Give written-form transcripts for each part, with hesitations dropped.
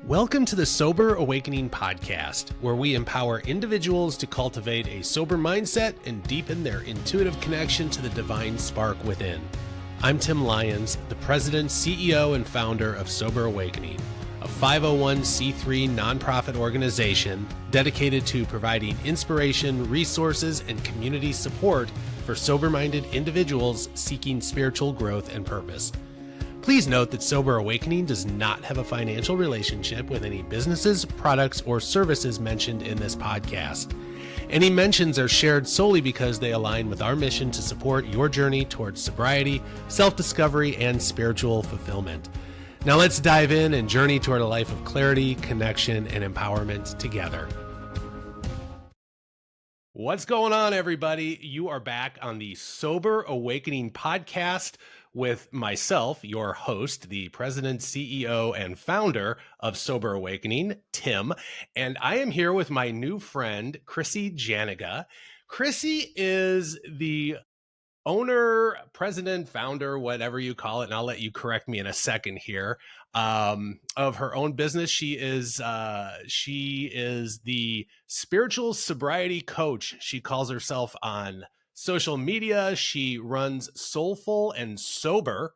Welcome to the Sober Awakening podcast, where we empower individuals to cultivate a sober mindset and deepen their intuitive connection to the divine spark within. I'm Tim Lyons, the president, CEO, and founder of Sober Awakening, a 501c3 nonprofit organization dedicated to providing inspiration, resources, and community support for sober-minded individuals seeking spiritual growth and purpose. Please note that Sober Awakening does not have a financial relationship with any businesses, products, or services mentioned in this podcast. Any mentions are shared solely because they align with our mission to support your journey towards sobriety, self-discovery, and spiritual fulfillment. Now let's dive in and journey toward a life of clarity, connection, and empowerment together. What's going on, everybody? You are back on the Sober Awakening podcast with myself, your host, the president, CEO, and founder of Sober Awakening, Tim. And I am here with my new friend, Chrissy Janiga. Chrissy is the owner, president, founder, whatever you call it, and I'll let you correct me in a second here, of her own business. She is the spiritual sobriety coach. She calls herself on social media. She runs Soulful and Sober,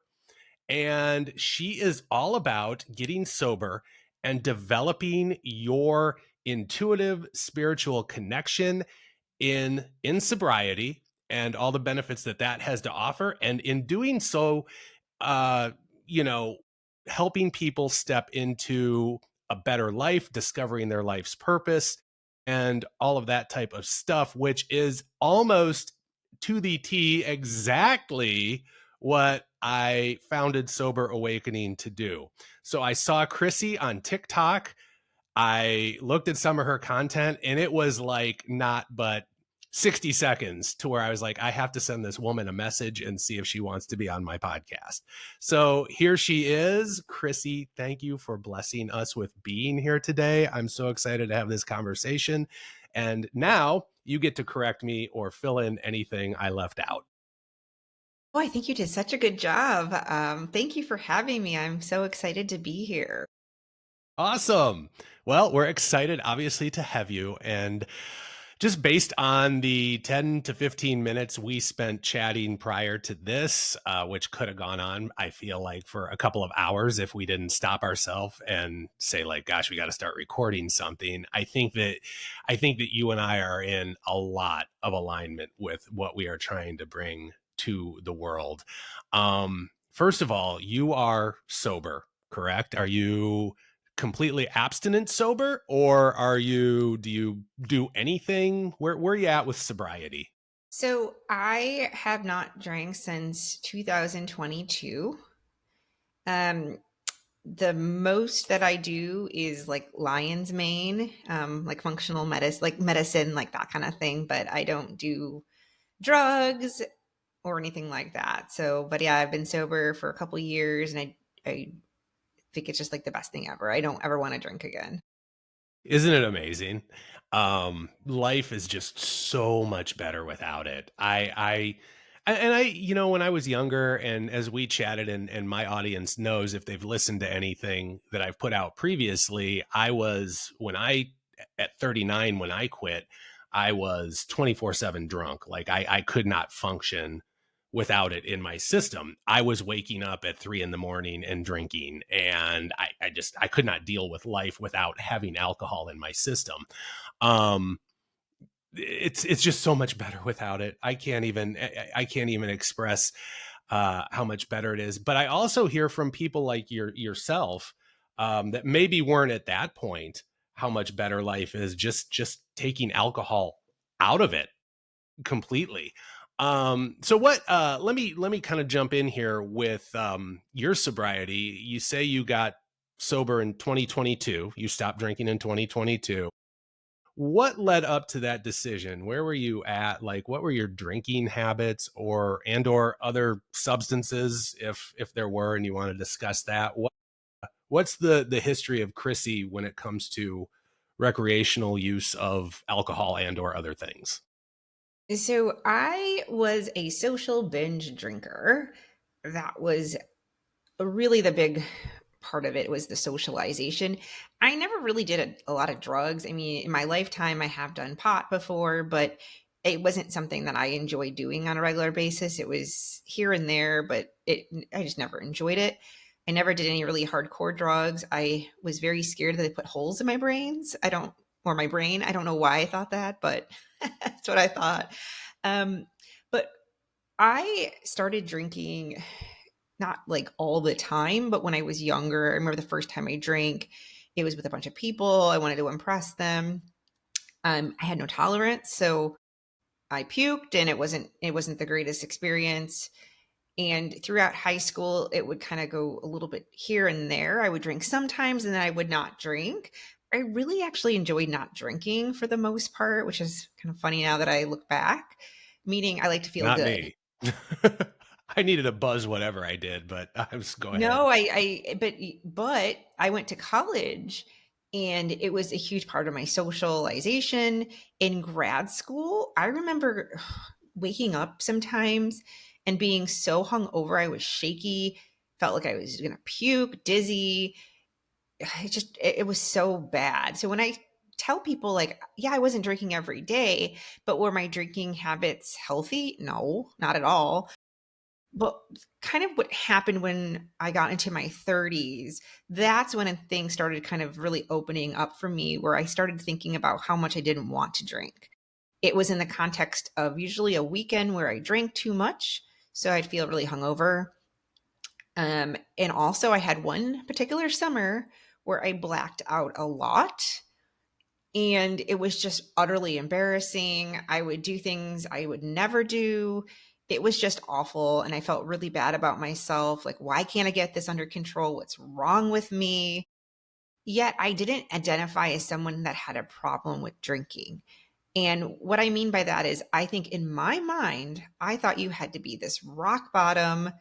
and she is all about getting sober and developing your intuitive spiritual connection in sobriety and all the benefits that has to offer. And in doing so, helping people step into a better life, discovering their life's purpose, and all of that type of stuff, which is almost to the T exactly what I founded Sober Awakening to do. So I saw Chrissy on TikTok. I looked at some of her content, and it was like not but 60 seconds to where I was like, I have to send this woman a message and see if she wants to be on my podcast. So here she is. Chrissy, thank you for blessing us with being here today. I'm so excited to have this conversation. And now you get to correct me or fill in anything I left out. Oh, I think you did such a good job. Thank you for having me. I'm so excited to be here. Awesome. Well, we're excited, obviously, to have you. And just based on the 10 to 15 minutes we spent chatting prior to this, which could have gone on, I feel like, for a couple of hours if we didn't stop ourselves and say, like, gosh, we got to start recording something. I think that you and I are in a lot of alignment with what we are trying to bring to the world. First of all, you are sober, correct? Are you completely abstinent sober, or do you do anything? Where are you at with sobriety? So I have not drank since 2022. The most that I do is like lion's mane, like functional medicine, like that kind of thing. But I don't do drugs or anything like that. So, but yeah, I've been sober for a couple years, and I think it's just like the best thing ever. I don't ever want to drink again. Isn't it amazing? Life is just so much better without it. When I was younger, and as we chatted, and my audience knows if they've listened to anything that I've put out previously, at 39, when I quit, I was 24/7 drunk. Like I could not function without it in my system. I was waking up at 3 a.m. and drinking, and I could not deal with life without having alcohol in my system. It's just so much better without it. I can't even express how much better it is. But I also hear from people like yourself that maybe weren't at that point, how much better life is just taking alcohol out of it completely. So let me kind of jump in here with your sobriety. You say you got sober in 2022. You stopped drinking in 2022. What led up to that decision? Where were you at? Like, what were your drinking habits or other substances, if there were, and you want to discuss that? What's the history of Chrissy when it comes to recreational use of alcohol and or other things? So I was a social binge drinker. That was really the big part of it was the socialization. I never really did a lot of drugs. I mean, in my lifetime, I have done pot before, but it wasn't something that I enjoyed doing on a regular basis. It was here and there, but I just never enjoyed it. I never did any really hardcore drugs. I was very scared that they put holes in my brains. Or my brain. I don't know why I thought that, but that's what I thought. But I started drinking not like all the time, but when I was younger, I remember the first time I drank, it was with a bunch of people. I wanted to impress them. I had no tolerance, so I puked, and it wasn't the greatest experience. And throughout high school, it would kind of go a little bit here and there. I would drink sometimes, and then I would not drink. I really actually enjoyed not drinking for the most part, which is kind of funny now that I look back. Meaning, I like to feel Not good. me. I needed a buzz, whatever I did, but go ahead. No, but I went to college, and it was a huge part of my socialization in grad school. I remember waking up sometimes and being so hungover, I was shaky, felt like I was gonna puke, dizzy. It was so bad. So when I tell people like, yeah, I wasn't drinking every day, but were my drinking habits healthy? No, not at all. But kind of what happened when I got into my 30s, that's when things started kind of really opening up for me, where I started thinking about how much I didn't want to drink. It was in the context of usually a weekend where I drank too much, so I'd feel really hungover. And also, I had one particular summer where I blacked out a lot, and it was just utterly embarrassing. I would do things I would never do. It was just awful. And I felt really bad about myself. Like, why can't I get this under control? What's wrong with me? Yet I didn't identify as someone that had a problem with drinking. And what I mean by that is, I think in my mind, I thought you had to be this rock bottom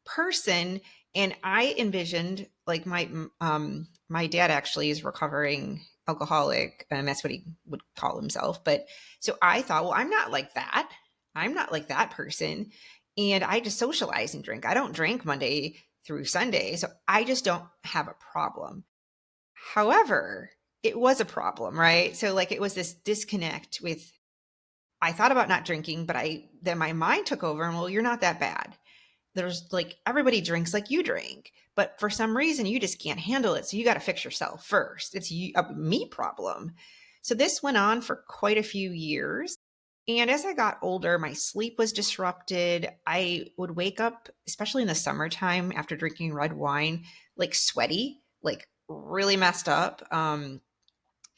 person, and I envisioned like my dad actually is recovering alcoholic, and that's what he would call himself. But so I thought, well, I'm not like that. I'm not like that person, and I just socialize and drink. I don't drink Monday through Sunday, so I just don't have a problem. However, it was a problem, right? So like it was this disconnect with, I thought about not drinking, but I then my mind took over, and well, you're not that bad. There's like everybody drinks like you drink, but for some reason you just can't handle it. So you got to fix yourself first. It's a me problem. So this went on for quite a few years. And as I got older, my sleep was disrupted. I would wake up, especially in the summertime after drinking red wine, like sweaty, like really messed up. And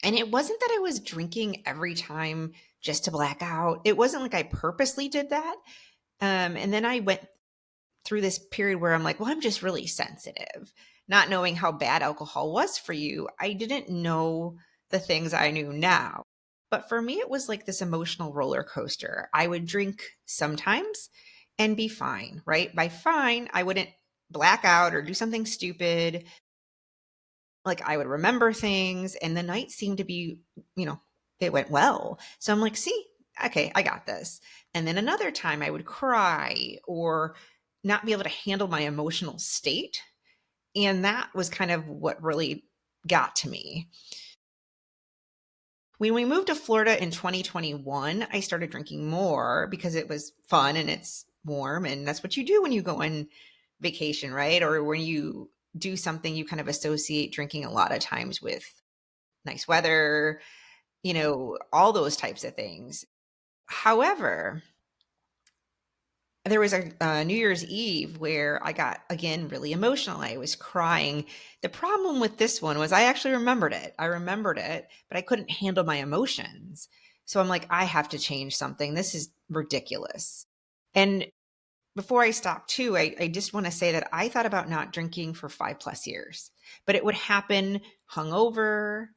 it wasn't that I was drinking every time just to black out. It wasn't like I purposely did that. And then I went through this period where I'm like, well, I'm just really sensitive, not knowing how bad alcohol was for you. I didn't know the things I knew now. But for me, it was like this emotional roller coaster. I would drink sometimes and be fine, right? By fine, I wouldn't black out or do something stupid. Like I would remember things, and the night seemed to be, it went well. So I'm like, see, okay, I got this. And then another time I would cry or not be able to handle my emotional state. And that was kind of what really got to me. When we moved to Florida in 2021, I started drinking more because it was fun and it's warm. And that's what you do when you go on vacation, right? Or when you do something, you kind of associate drinking a lot of times with nice weather, all those types of things. However, there was a New Year's Eve where I got, again, really emotional. I was crying. The problem with this one was I actually remembered it. I remembered it, but I couldn't handle my emotions. So I'm like, I have to change something. This is ridiculous. And before I stop too, I just want to say that I thought about not drinking for 5+ years, but it would happen hungover,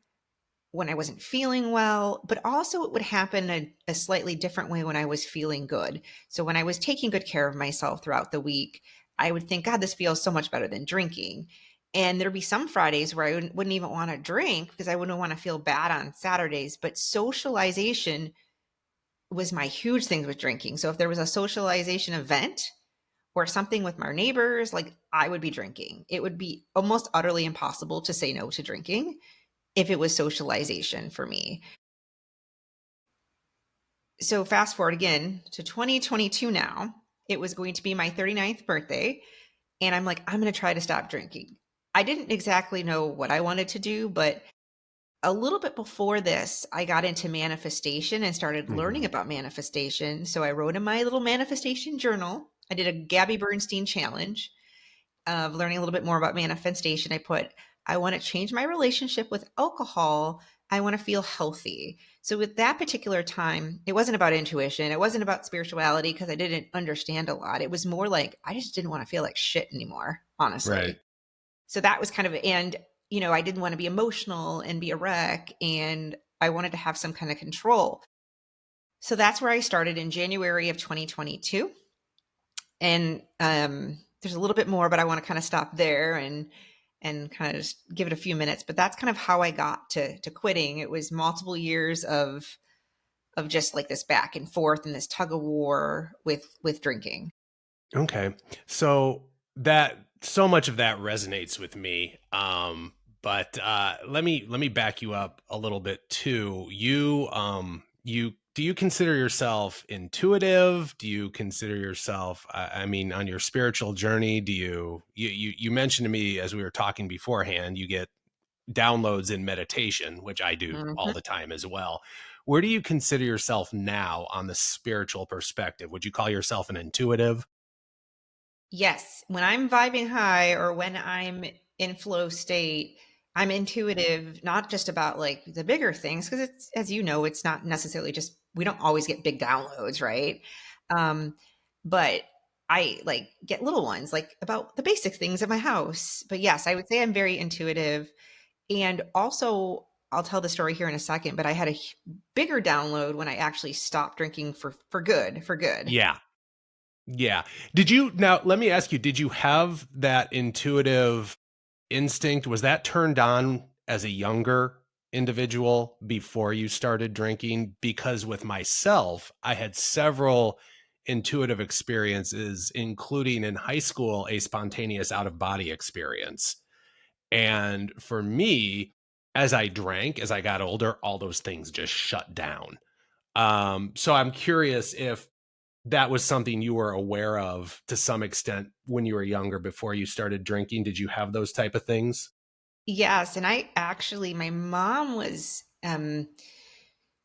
when I wasn't feeling well, but also it would happen a slightly different way when I was feeling good. So when I was taking good care of myself throughout the week, I would think, God, this feels so much better than drinking. And there'd be some Fridays where I wouldn't even want to drink because I wouldn't want to feel bad on Saturdays. But socialization was my huge thing with drinking. So if there was a socialization event or something with my neighbors, like I would be drinking. It would be almost utterly impossible to say no to drinking if it was socialization for me. So fast forward again to 2022 now. It was going to be my 39th birthday. And I'm like, I'm going to try to stop drinking. I didn't exactly know what I wanted to do, but a little bit before this, I got into manifestation and started learning Mhm. about manifestation. So I wrote in my little manifestation journal. I did a Gabby Bernstein challenge of learning a little bit more about manifestation. I put, I want to change my relationship with alcohol. I want to feel healthy. So with that particular time, it wasn't about intuition. It wasn't about spirituality because I didn't understand a lot. It was more like I just didn't want to feel like shit anymore, Right. honestly. So that was kind of, and, I didn't want to be emotional and be a wreck. And I wanted to have some kind of control. So that's where I started in January of 2022. And there's a little bit more, but I want to kind of stop there and kind of just give it a few minutes. But that's kind of how I got to quitting. It was multiple years of just like this back and forth and this tug of war with drinking. Okay. So that so much of that resonates with me. But let me back you up a little bit too. You do you consider yourself intuitive? Do you consider yourself I mean on your spiritual journey, do you mentioned to me as we were talking beforehand, you get downloads in meditation, which I do all Mhm. the time as well. Where do you consider yourself now on the spiritual perspective? Would you call yourself an intuitive? Yes, when I'm vibing high or when I'm in flow state, I'm intuitive, not just about like the bigger things, because it's, as you know, it's not necessarily just, we don't always get big downloads, right? Um, but I like get little ones, like about the basic things at my house. But yes, I would say I'm very intuitive. And also, I'll tell the story here in a second, but I had a bigger download when I actually stopped drinking for good, for good. Yeah. Yeah. Did you now let me ask you, did you have that intuitive instinct? Was that turned on as a younger individual before you started drinking? Because with myself, I had several intuitive experiences, including in high school, a spontaneous out of body experience. And for me, as I drank, as I got older, all those things just shut down. So I'm curious if that was something you were aware of to some extent when you were younger before you started drinking. Did you have those type of things? Yes, and I actually, my mom was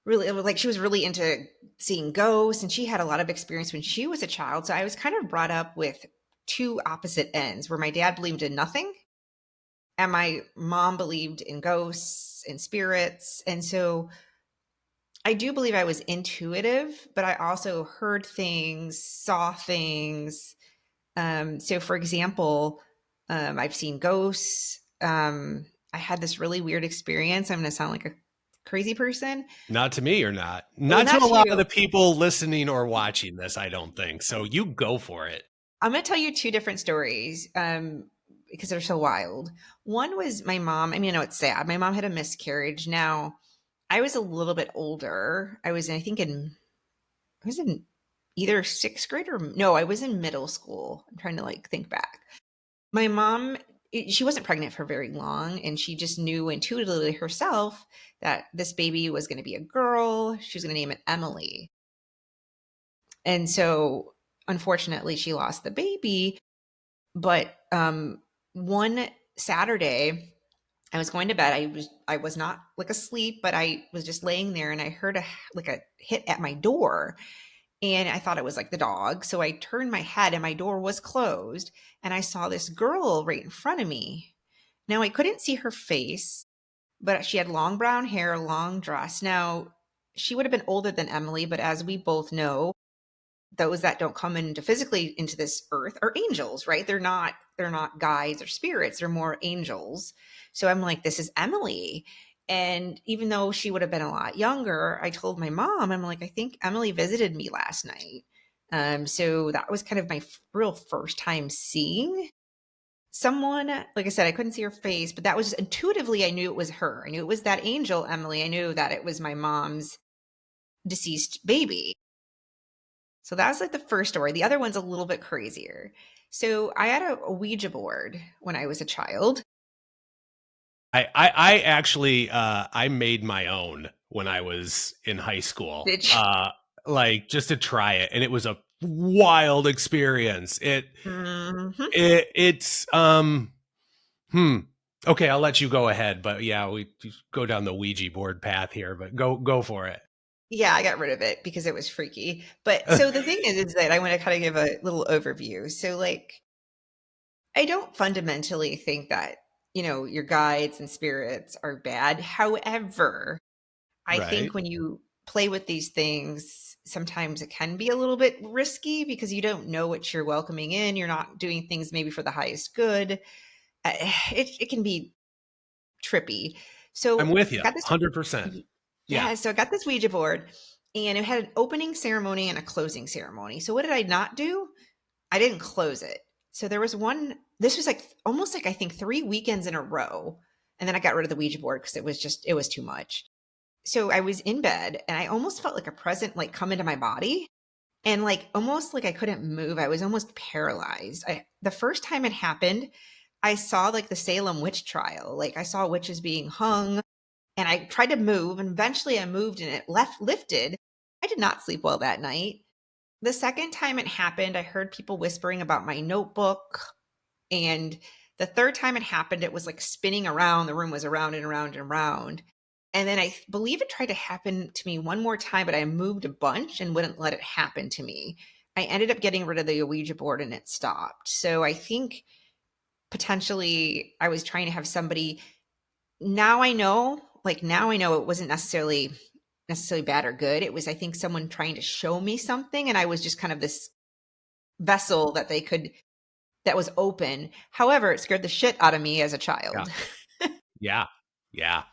really, it was like she was really into seeing ghosts, and she had a lot of experience when she was a child. So I was kind of brought up with two opposite ends, where my dad believed in nothing, and my mom believed in ghosts and spirits. And so I do believe I was intuitive, but I also heard things, saw things. So, for example, I've seen ghosts. I had this really weird experience. I'm going to sound like a crazy person. Not to me or not. Well, Not to not a to lot of you. the people listening or watching this, I don't think. So you go for it. I'm going to tell you two different stories because they're so wild. One was my mom. I mean, I know it's sad. My mom had a miscarriage. Now, I was a little bit older. I think, I was in either sixth grade or no, I was in middle school. I'm trying to like think back. My mom, she wasn't pregnant for very long, and she just knew intuitively herself that this baby was going to be a girl. She was going to name it Emily. And so, unfortunately, she lost the baby. But one Saturday, I was going to bed. I was not like asleep, but I was just laying there, and I heard a hit at my door, and I thought it was like the dog. So I turned my head, and my door was closed, and I saw this girl right in front of me. Now I couldn't see her face, but she had long brown hair, a long dress. Now she would have been older than Emily, but as we both know, those that don't come into physically into this earth are angels, right? They're not guides or spirits, they're more angels. So I'm like, this is Emily. And even though she would have been a lot younger, I told my mom, I'm like, I think Emily visited me last night. So that was kind of my real first time seeing someone. Like I said, I couldn't see her face, but that was just intuitively, I knew it was her. I knew it was that angel Emily. I knew that it was my mom's deceased baby. So that was like the first story. The other one's a little bit crazier. So I had a Ouija board when I was a child. I actually I made my own when I was in high school. Did you? Like just to try it, and it was a wild experience. Mhm. It's hmm. Okay, I'll let you go ahead, but yeah, we go down the Ouija board path here, but go for it. Yeah, I got rid of it because it was freaky. But so the thing is that I want to kind of give a little overview. So, like, I don't fundamentally think that, your guides and spirits are bad. However, I think Right. when you play with these things, sometimes it can be a little bit risky because you don't know what you're welcoming in. You're not doing things maybe for the highest good. It can be trippy. I'm So with I you got this, 100%. Yeah. yeah. So I got this Ouija board, and it had an opening ceremony and a closing ceremony. So what did I not do? I didn't close it. So there was one. This was like almost like I think 3 weekends in a row, and then I got rid of the Ouija board because it was too much. So I was in bed, and I almost felt like a present like come into my body, and like almost like I couldn't move. I was almost paralyzed. The first time it happened, I saw like the Salem witch trial. Like I saw witches being hung, and I tried to move, and eventually I moved, and it lifted. I did not sleep well that night. The second time it happened, I heard people whispering about my notebook. And the third time it happened, it was like spinning around. The room was around and around and around. And then I believe it tried to happen to me one more time, but I moved a bunch and wouldn't let it happen to me. I ended up getting rid of the Ouija board and it stopped. So I think potentially I was trying to have somebody. Now I know it wasn't necessarily bad or good. It was, I think, someone trying to show me something, and I was just kind of this vessel that was open. However, it scared the shit out of me as a Yeah. child. Yeah. Yeah.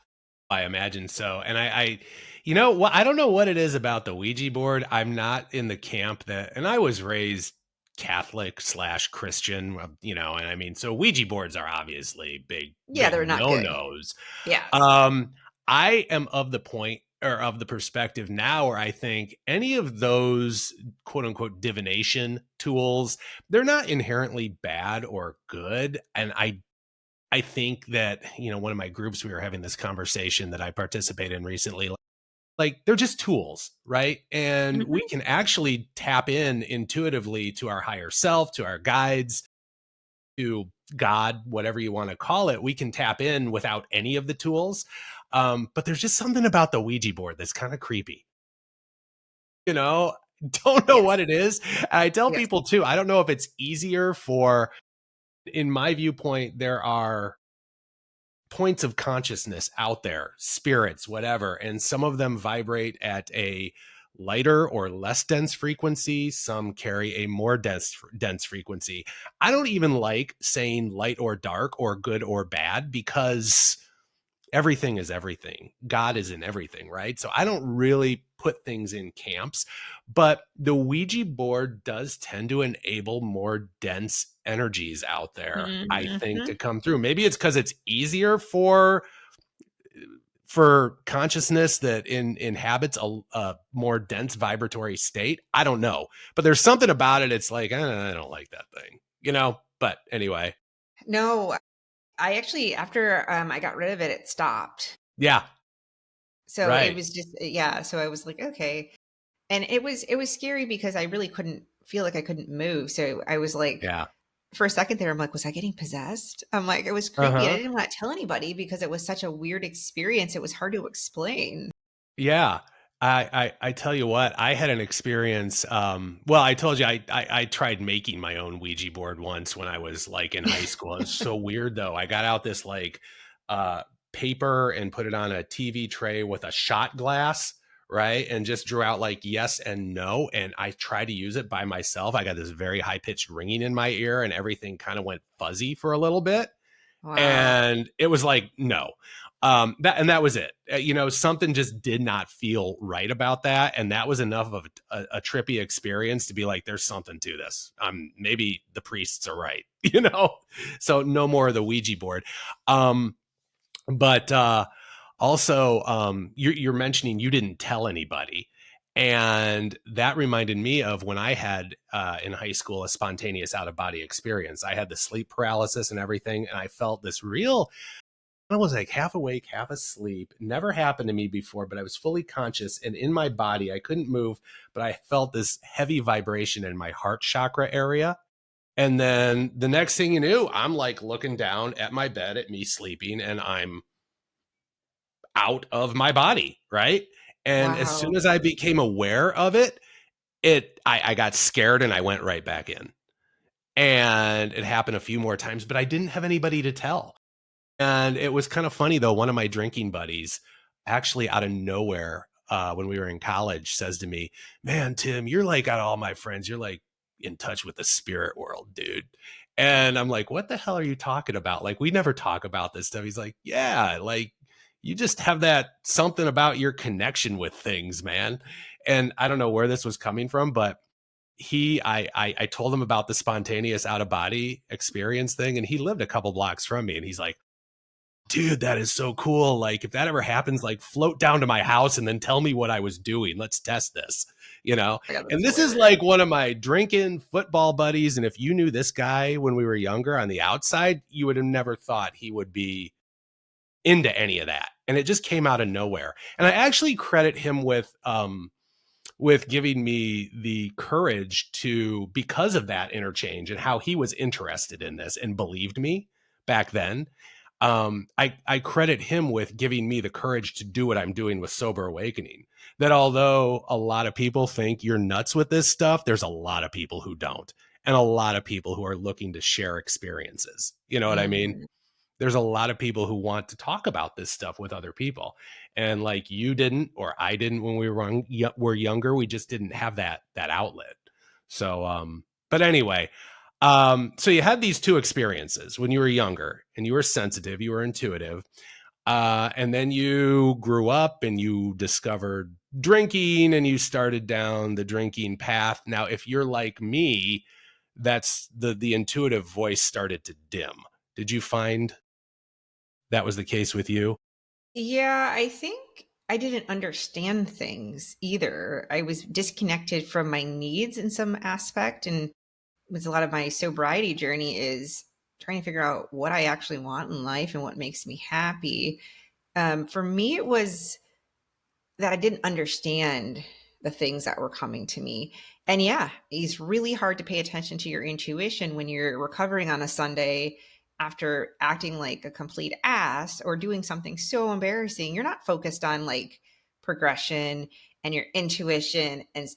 I imagine so. And you know what? I don't know what it is about the Ouija board. I'm not in the camp that, and I was raised Catholic slash Christian, and I mean, so Ouija boards are obviously big, Yeah, big they're not good. no-nos. Yes. Um, I am of the point or of the perspective now where I think any of those quote unquote divination tools, they're not inherently bad or good. And I think that, one of my groups, we were having this conversation that I participate in recently, like they're just tools, right? And we Mhm. can actually tap in intuitively to our higher self, to our guides, to God, whatever you want to call it. We can tap in without any of the tools. But there's just something about the Ouija board that's kind of creepy. You know, don't know Yes. what it is. I tell Yes. people too, I don't know if it's easier in my viewpoint, there are points of consciousness out there, spirits, whatever, and some of them vibrate at a lighter or less dense frequency. Some carry a more dense frequency. I don't even like saying light or dark or good or bad because everything is everything. God is in everything, right? So I don't really put things in camps, but the Ouija board does tend to enable more dense energies out there, I think, to Mhm. come through. Maybe it's because it's easier for consciousness that inhabits a more dense vibratory state. I don't know, but there's something about it. It's like I don't like that thing. But anyway, No, I actually after I got rid of it, it stopped. yeah, So it right, was just yeah. So I was like, okay, and it was scary because I really couldn't feel like I couldn't move. So I was like, yeah, for a second there, I'm like, was I getting possessed? I'm like, it was uh creepy. I huh. didn't want to tell anybody because it was such a weird experience. It was hard to explain. Yeah. I tell you what, I had an experience. Well, I told you I tried making my own Ouija board once when I was like in high school. It was so weird though. I got out this like uh paper and put it on a TV tray with a shot glass, right? And just drew out like yes and no. And I tried to use it by myself. I got this very high pitched ringing in my ear and everything kind of went fuzzy for a little bit, Wow. and it was like no, that was it. Something just did not feel right about that, and that was enough of a trippy experience to be like there's something to this. Maybe the priests are right. So no more of the Ouija board. But also, you're mentioning you didn't tell anybody, And that reminded me of when I had in high school a spontaneous out of body experience. I had the sleep paralysis and everything, and I felt this real, I was like half awake, half asleep. Never happened to me before, but I was fully conscious and in my body. I couldn't move, but I felt this heavy vibration in my heart chakra area. And then the next thing you knew, I'm like looking down at my bed at me sleeping, and I'm out of my body, right? And as soon Wow. as I became aware of it, I got scared and I went right back in. And it happened a few more times, but I didn't have anybody to tell. And it was kind of funny though. One of my drinking buddies, actually out of nowhere, when we were in college, says to me, "Man, Tim, you're like out of all my friends, you're like in touch with the spirit world, dude." And I'm like, "What the hell are you talking about? Like, we never talk about this stuff." He's like, "Yeah, like you just have that something about your connection with things, man." And I don't know where this was coming from, but I told him about the spontaneous out of body experience thing, and he lived a couple blocks from me, and he's like, "Dude, that is so cool. Like, if that ever happens, like, float down to my house and then tell me what I was doing. Let's test this, you know?" I got And that's this is hilarious. like one of my drinking football buddies. And if you knew this guy when we were younger on the outside, you would have never thought he would be into any of that. And it just came out of nowhere. And I actually credit him with giving me the courage to, because of that interchange and how he was interested in this and believed me back then. I credit him with giving me the courage to do what I'm doing with Sober Awakening. That although a lot of people think you're nuts with this stuff, there's a lot of people who don't, and a lot of people who are looking to share experiences. You know what I mean? Mhm. There's a lot of people who want to talk about this stuff with other people, and like you didn't or I didn't when we were younger, we just didn't have that outlet. So but anyway, so you had these two experiences when you were younger, and you were sensitive, you were intuitive, and then you grew up and you discovered drinking and you started down the drinking path. Now if you're like me, that's the intuitive voice started to dim. Did you find that was the case with you? Yeah, I think I didn't understand things either. I was disconnected from my needs in some aspect, and with a lot of my sobriety journey is trying to figure out what I actually want in life and what makes me happy. For me, it was that I didn't understand the things that were coming to me. And yeah, it's really hard to pay attention to your intuition when you're recovering on a Sunday after acting like a complete ass or doing something so embarrassing. You're not focused on like progression and your intuition and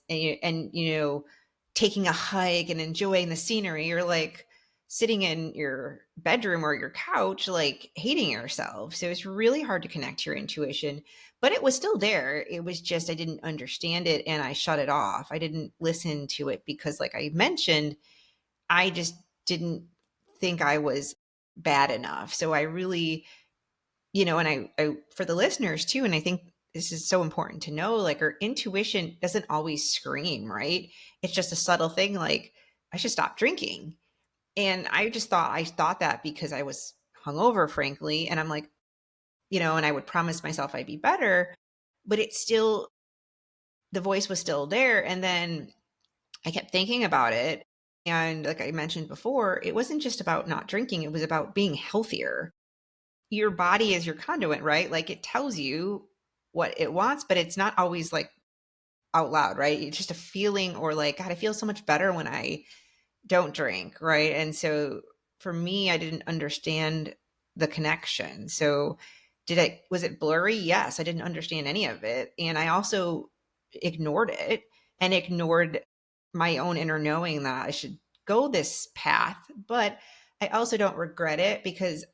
taking a hike and enjoying the scenery. You're like sitting in your bedroom or your couch like hating yourself. So it's really hard to connect to your intuition, but it was still there. It was just I didn't understand it and I shut it off. I didn't listen to it because, like I mentioned, I just didn't think I was bad enough. So I really, and I for the listeners too, and I think this is so important to know, like our intuition doesn't always scream, right? It's just a subtle thing like, I should stop drinking. And I thought that because I was hungover, frankly. And I'm like, and I would promise myself I'd be better, but it's still the voice was still there. And then I kept thinking about it. And like I mentioned before, it wasn't just about not drinking, it was about being healthier. Your body is your conduit, right? Like it tells you what it wants, but it's not always like out loud, right? It's just a feeling or like, God, I feel so much better when I don't drink, right? And so for me, I didn't understand the connection. So was it blurry? Yes, I didn't understand any of it. And I also ignored it and ignored my own inner knowing that I should go this path. But I also don't regret it because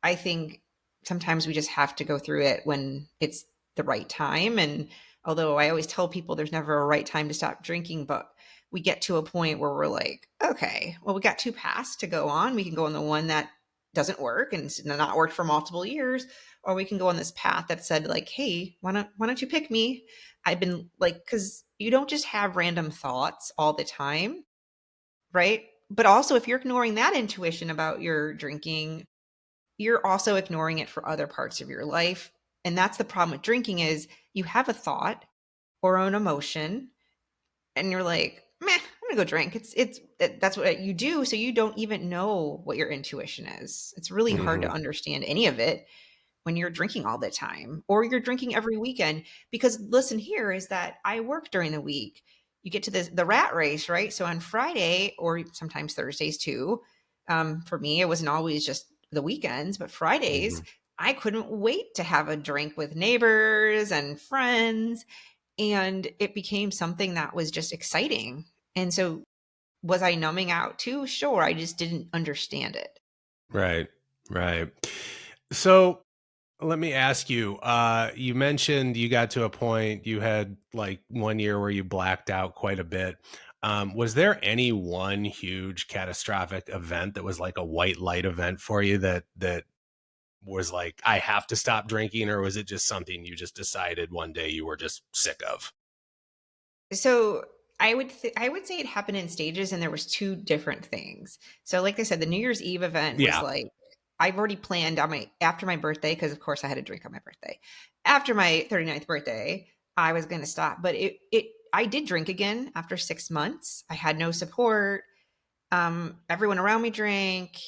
I think sometimes we just have to go through it when it's the right time. And although I always tell people there's never a right time to stop drinking, but we get to a point where we're like, okay, well, we got two paths to go on. We can go on the one that doesn't work and it's not worked for multiple years, or we can go on this path that said like, hey, why don't you pick me? I've been like, because you don't just have random thoughts all the time, right? But also, if you're ignoring that intuition about your drinking, you're also ignoring it for other parts of your life. And that's the problem with drinking is you have a thought, or an emotion, and you're like, meh, I'm gonna go drink. That's what you do. So you don't even know what your intuition is. It's really hard to Hmm. understand any of it when you're drinking all the time or you're drinking every weekend. Because listen, here is that I work during the week. You get to the rat race, right? So on Friday or sometimes Thursdays too, for me, it wasn't always just the weekends, but Fridays, Hmm. I couldn't wait to have a drink with neighbors and friends. And it became something that was just exciting. And so, was I numbing out too? Sure. I just didn't understand it. Right. Right. So let me ask you, you mentioned you got to a point, you had like 1 year where you blacked out quite a bit. Was there any one huge catastrophic event that was like a white light event for you that was like, I have to stop drinking, or was it just something you just decided one day you were just sick of? So I would say it happened in stages, and there was two different things. So like I said, the New Year's Eve event was Yeah. like I've already planned on my after my birthday, because of course I had a drink on my birthday. After my 39th birthday, I was going to stop, but it I did drink again after 6 months. I had no support. Everyone around me drank,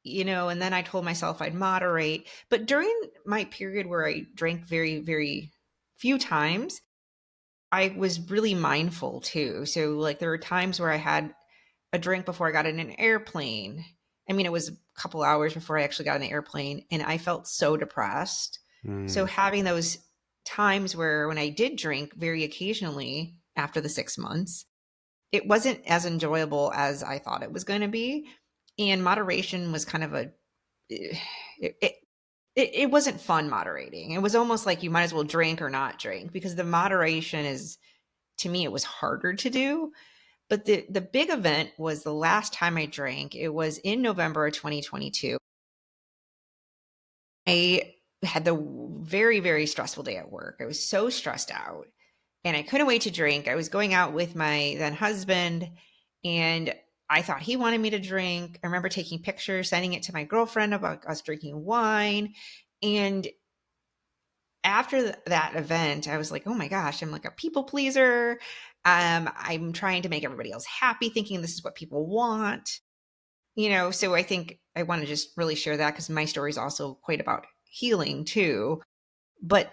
and then I told myself I'd moderate. But during my period where I drank very, very few times, I was really mindful too. So, like, there were times where I had a drink before I got in an airplane. I mean, it was a couple hours before I actually got in the airplane, and I felt so depressed. So, Mm, having those times where when I did drink very occasionally after the 6 months, it wasn't as enjoyable as I thought it was going to be. And moderation was kind of it, it, it wasn't fun moderating. It was almost like you might as well drink or not drink, because the moderation is, to me, it was harder to do. But the big event was the last time I drank. It was in November of 2022. I had the very, very stressful day at work. I was so stressed out and I couldn't wait to drink. I was going out with my then husband, and I thought he wanted me to drink. I remember taking pictures, sending it to my girlfriend about us drinking wine. And after that event, I was like, oh my gosh, I'm like a people pleaser. I'm trying to make everybody else happy, thinking this is what people want. So I think I want to just really share that, because my story is also quite about healing too. But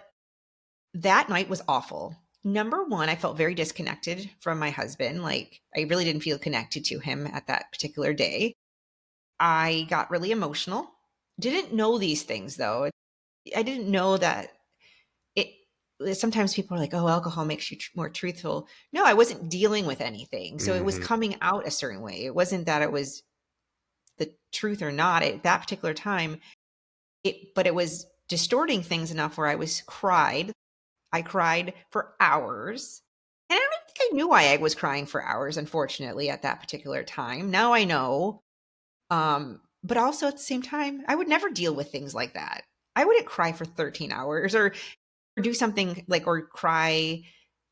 that night was awful. Number one, I felt very disconnected from my husband. Like, I really didn't feel connected to him at that particular day. I got really emotional. Didn't know these things though. I didn't know that it sometimes people are like, oh, alcohol makes you more truthful. No, I wasn't dealing with anything. So it was hmm. coming out a certain way. It wasn't that it was the truth or not at that particular time. But it was distorting things enough where I cried for hours. And I don't think I knew why I was crying for hours, unfortunately, at that particular time. Now I know. But also at the same time, I would never deal with things like that. I wouldn't cry for 13 hours or do something like, or cry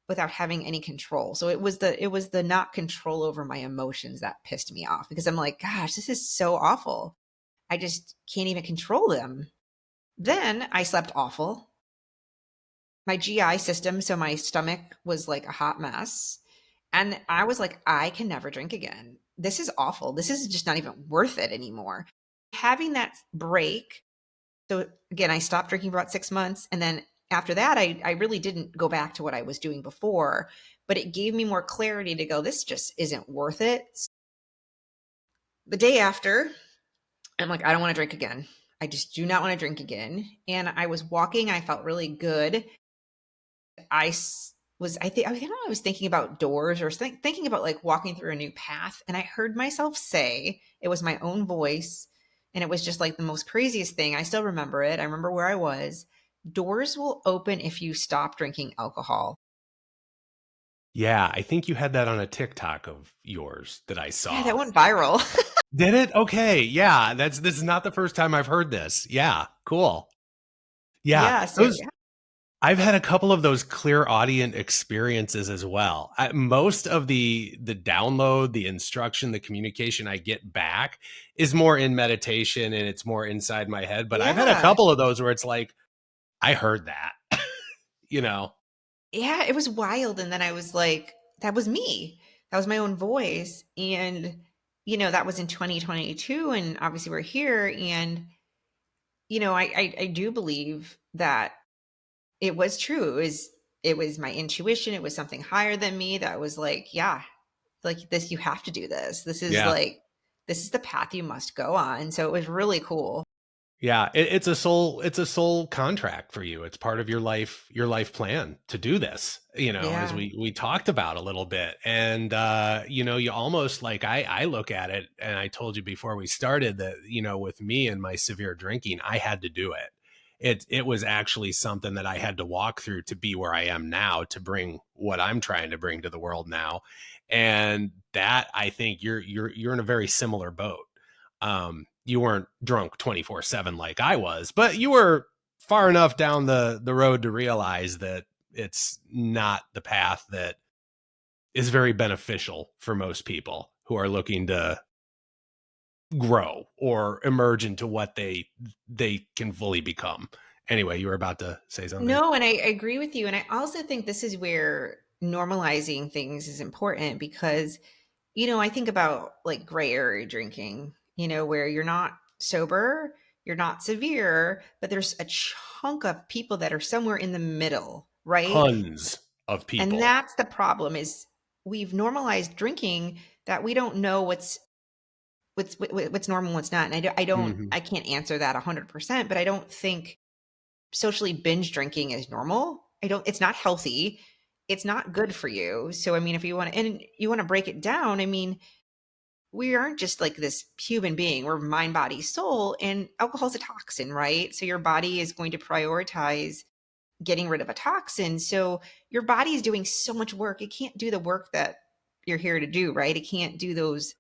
without having any control. So it was the not control over my emotions that pissed me off, because I'm like, gosh, this is so awful. I just can't even control them. Then I slept awful. My GI system, so my stomach was like a hot mess. And I was like, I can never drink again. This is awful. This is just not even worth it anymore. Having that break. So again, I stopped drinking for about 6 months. And then after that, I really didn't go back to what I was doing before, but it gave me more clarity to go, this just isn't worth it. The day after, I'm like, I don't want to drink again. I just do not want to drink again. And I was walking, I felt really good. I think I was thinking about doors, or thinking about like walking through a new path, and I heard myself say, it was my own voice, and it was just like the most craziest thing. I still remember it. I remember where I was. Doors will open if you stop drinking alcohol. Yeah, I think you had that on a TikTok of yours that I Yeah, that saw. went viral. Did it? Okay. Yeah, this is not the first time I've heard this. Yeah, cool. Yeah, Yeah, so those I've had a couple of those clear audient experiences as well. Most of the download, the instruction, the communication I get back is more in meditation and it's more inside my head. But I've had a yeah. couple of those where it's like, I heard that, you know. yeah, it was wild. And then I was like, that was me. That was my own voice. And, that was in 2022. And obviously we're here. And, I do believe that it was true. It was my intuition. It was something higher than me that was like, yeah, like this, you have to do this. Yeah. This is the path you must go on. So it was really cool. Yeah, it's a soul contract for you. It's part of your life plan to do this, as Yeah. we talked about a little bit. And you almost like I look at it, and I told you before we started that, with me and my severe drinking, I had to do it. It was actually something that I had to walk through to be where I am now, to bring what I'm trying to bring to the world now. And that, I think you're in a very similar boat. You weren't drunk 24/7 like I was, but you were far enough down the road to realize that it's not the path that is very beneficial for most people who are looking to grow or emerge into what they can fully become. Anyway, you were about to say something. No, and I agree with you. And I also think this is where normalizing things is important because, I think about like gray area drinking, where you're not sober, you're not severe, but there's a chunk of people that are somewhere in the middle, right? Tons of And people. that's the problem is we've normalized drinking that we don't know what's normal and what's not. And Mhm. I can't answer that 100%, but I don't think socially binge drinking is normal. It's not healthy. It's not good for you. So, I mean, if you want to, and you want to break it down, I mean, we aren't just like this human being. We're mind, body, soul, and alcohol is a toxin, right? So your body is going to prioritize getting rid of a toxin. So your body is doing so much work. It can't do the work that you're here to do, right? It can't do those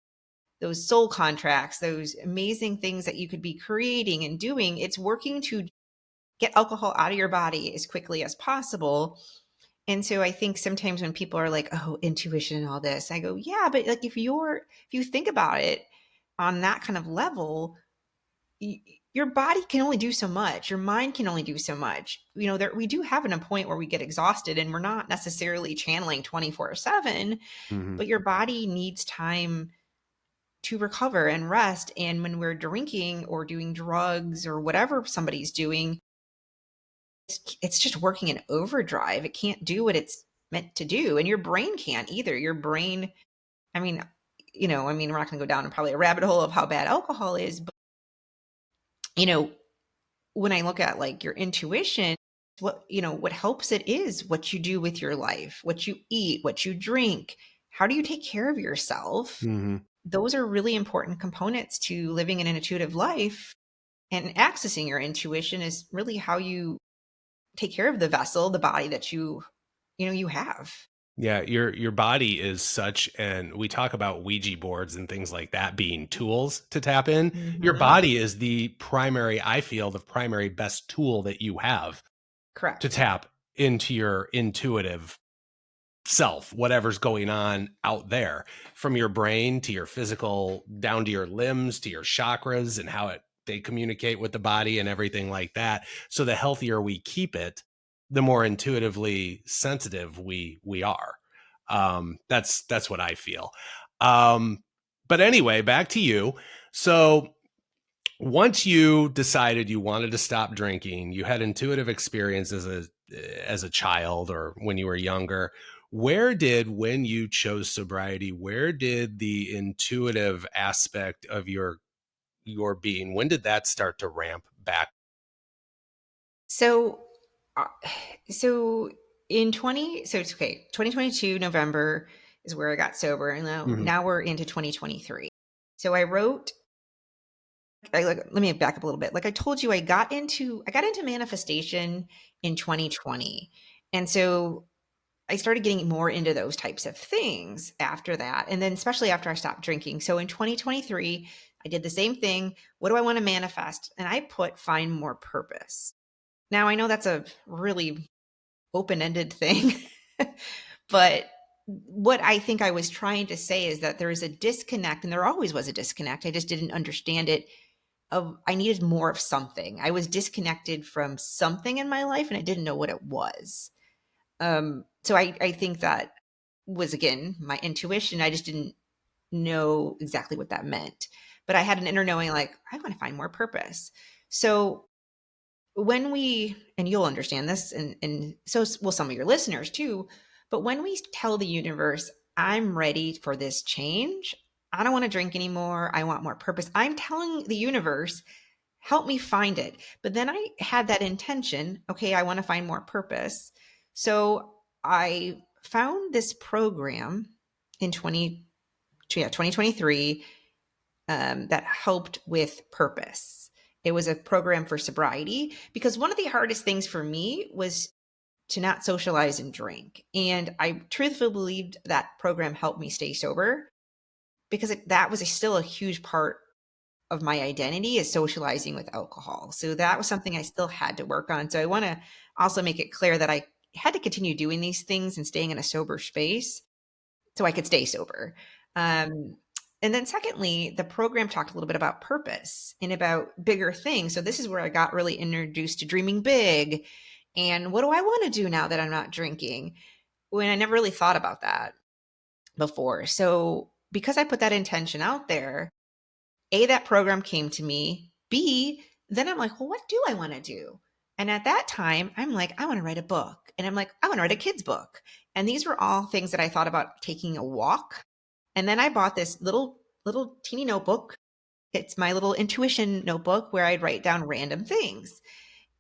soul contracts, those amazing things that you could be creating and doing. It's working to get alcohol out of your body as quickly as possible. And so I think sometimes when people are like, "Oh, intuition and all this," I go, "Yeah, but like if you think about it on that kind of level, your body can only do so much. Your mind can only do so much. We do have a point where we get exhausted and we're not necessarily channeling 24/7, Mhm. but your body needs time to recover and rest. And when we're drinking or doing drugs or whatever somebody's doing, it's just working in overdrive. It can't do what it's meant to do. And your brain can't either. Your brain, I mean, we're not going to go down probably a rabbit hole of how bad alcohol is, but, you know, when I look at like your intuition, what helps it is what you do with your life, what you eat, what you drink, how do you take care of yourself? Mhm. Those are really important components to living an intuitive life. And accessing your intuition is really how you take care of the vessel, the body that you have. Yeah, your body is such, and we talk about Ouija boards and things like that being tools to tap in. Your Mhm. body is the primary, I feel, the primary best tool that you have to Correct. tap into your intuitive self, whatever's going on out there, from your brain to your physical, down to your limbs, to your chakras and how they communicate with the body and everything like that. So the healthier we keep it, the more intuitively sensitive we are. That's what I feel. Um, but anyway, back to you. So once you decided you wanted to stop drinking, you had intuitive experience as a child or when you were younger. When you chose sobriety, where did the intuitive aspect of your being, when did that start to ramp back? So, uh, so in 2022 November is where I got sober, and Mhm. now we're into 2023. So let me back up a little bit. Like I told you, I got into manifestation in 2020, and so I started getting more into those types of things after that. And then especially after I stopped drinking. So in 2023, I did the same thing. What do I want to manifest? And I put find more purpose. Now I know that's a really open-ended thing, but what I think I was trying to say is that there is a disconnect, and there always was a disconnect. I just didn't understand it. Of I needed more of something. I was disconnected from something in my life, and I didn't know what it was. So I think that was, again, my intuition. I just didn't know exactly what that meant. But I had an inner knowing, like, I want to find more purpose. So when we, and you'll understand this, and so will some of your listeners too, but when we tell the universe, I'm ready for this change, I don't want to drink anymore, I want more purpose, I'm telling the universe, help me find it. But then I had that intention, okay, I want to find more purpose. So I found this program in 2023 that helped with purpose. It was a program for sobriety, because one of the hardest things for me was to not socialize and drink. And I truthfully believed that program helped me stay sober, because that was still a huge part of my identity, is socializing with alcohol. So that was something I still had to work on. So I want to also make it clear that I had to continue doing these things and staying in a sober space so I could stay sober. And then secondly, the program talked a little bit about purpose and about bigger things. So this is where I got really introduced to dreaming big. And what do I want to do now that I'm not drinking? When I never really thought about that before. So because I put that intention out there, A, that program came to me. B, then I'm like, well, what do I want to do? And at that time, I'm like, I want to write a book. And I'm like, I want to write a kid's book. And these were all things that I thought about taking a walk. And then I bought this little teeny notebook. It's my little intuition notebook where I'd write down random things.